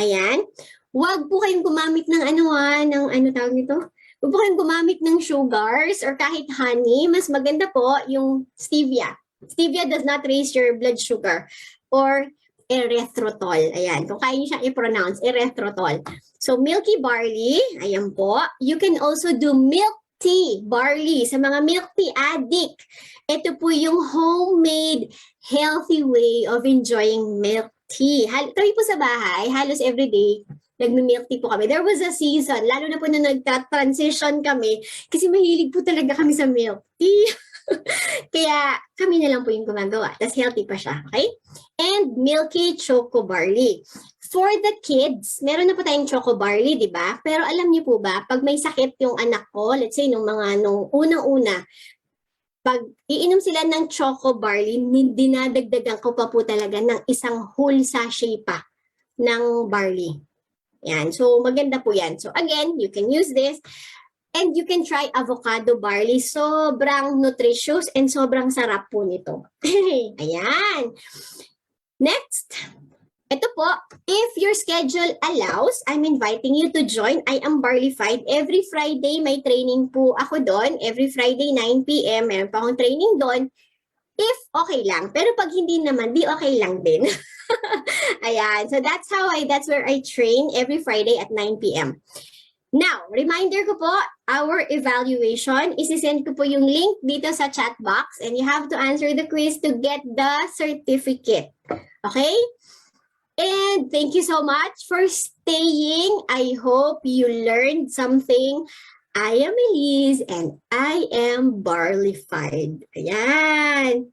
Ayan. Huwag po kayong gumamit ng tawag nito? Huwag po kayong gumamit ng sugars or kahit honey. Mas maganda po yung stevia. Stevia does not raise your blood sugar or erythritol. Ayan. Kung kaya niyo siyang i-pronounce, erythritol. So, milky barley. Ayan po. You can also do milk tea barley sa mga milk tea addict. Ito po yung homemade healthy way of enjoying milk tea. Kami po sa bahay, halos everyday, nagmi-milk tea po kami. There was a season, lalo na po na nag-transition kami, kasi mahilig po talaga kami sa milk tea. Kaya kami na lang po yung gumagawa. Tapos healthy pa siya, okay? And milky choco barley. For the kids, meron na po tayong choco barley, di ba? Pero alam niyo po ba, pag may sakit yung anak ko, let's say nung unang-una, pag iinom sila ng choco barley, dinadagdagan ko pa po talaga ng isang whole sachet pa ng barley. Yan. So, maganda po yan. So, again, you can use this. And you can try avocado barley. Sobrang nutritious and sobrang sarap po nito. Ayan. Next. Ito po, If your schedule allows, I'm inviting you to join. I am Barleyfied. Every Friday may training po ako doon. Every Friday 9 p.m. meron pa akong training doon. If okay lang. Pero pag hindi naman, di okay lang din. Ayan. So that's where I train every Friday at 9 p.m. Now, reminder ko po, our evaluation, isisend ko po yung link dito sa chat box and you have to answer the quiz to get the certificate. Okay? And thank you so much for staying. I hope you learned something. I am Elise and I am Barleyfied. Ayan.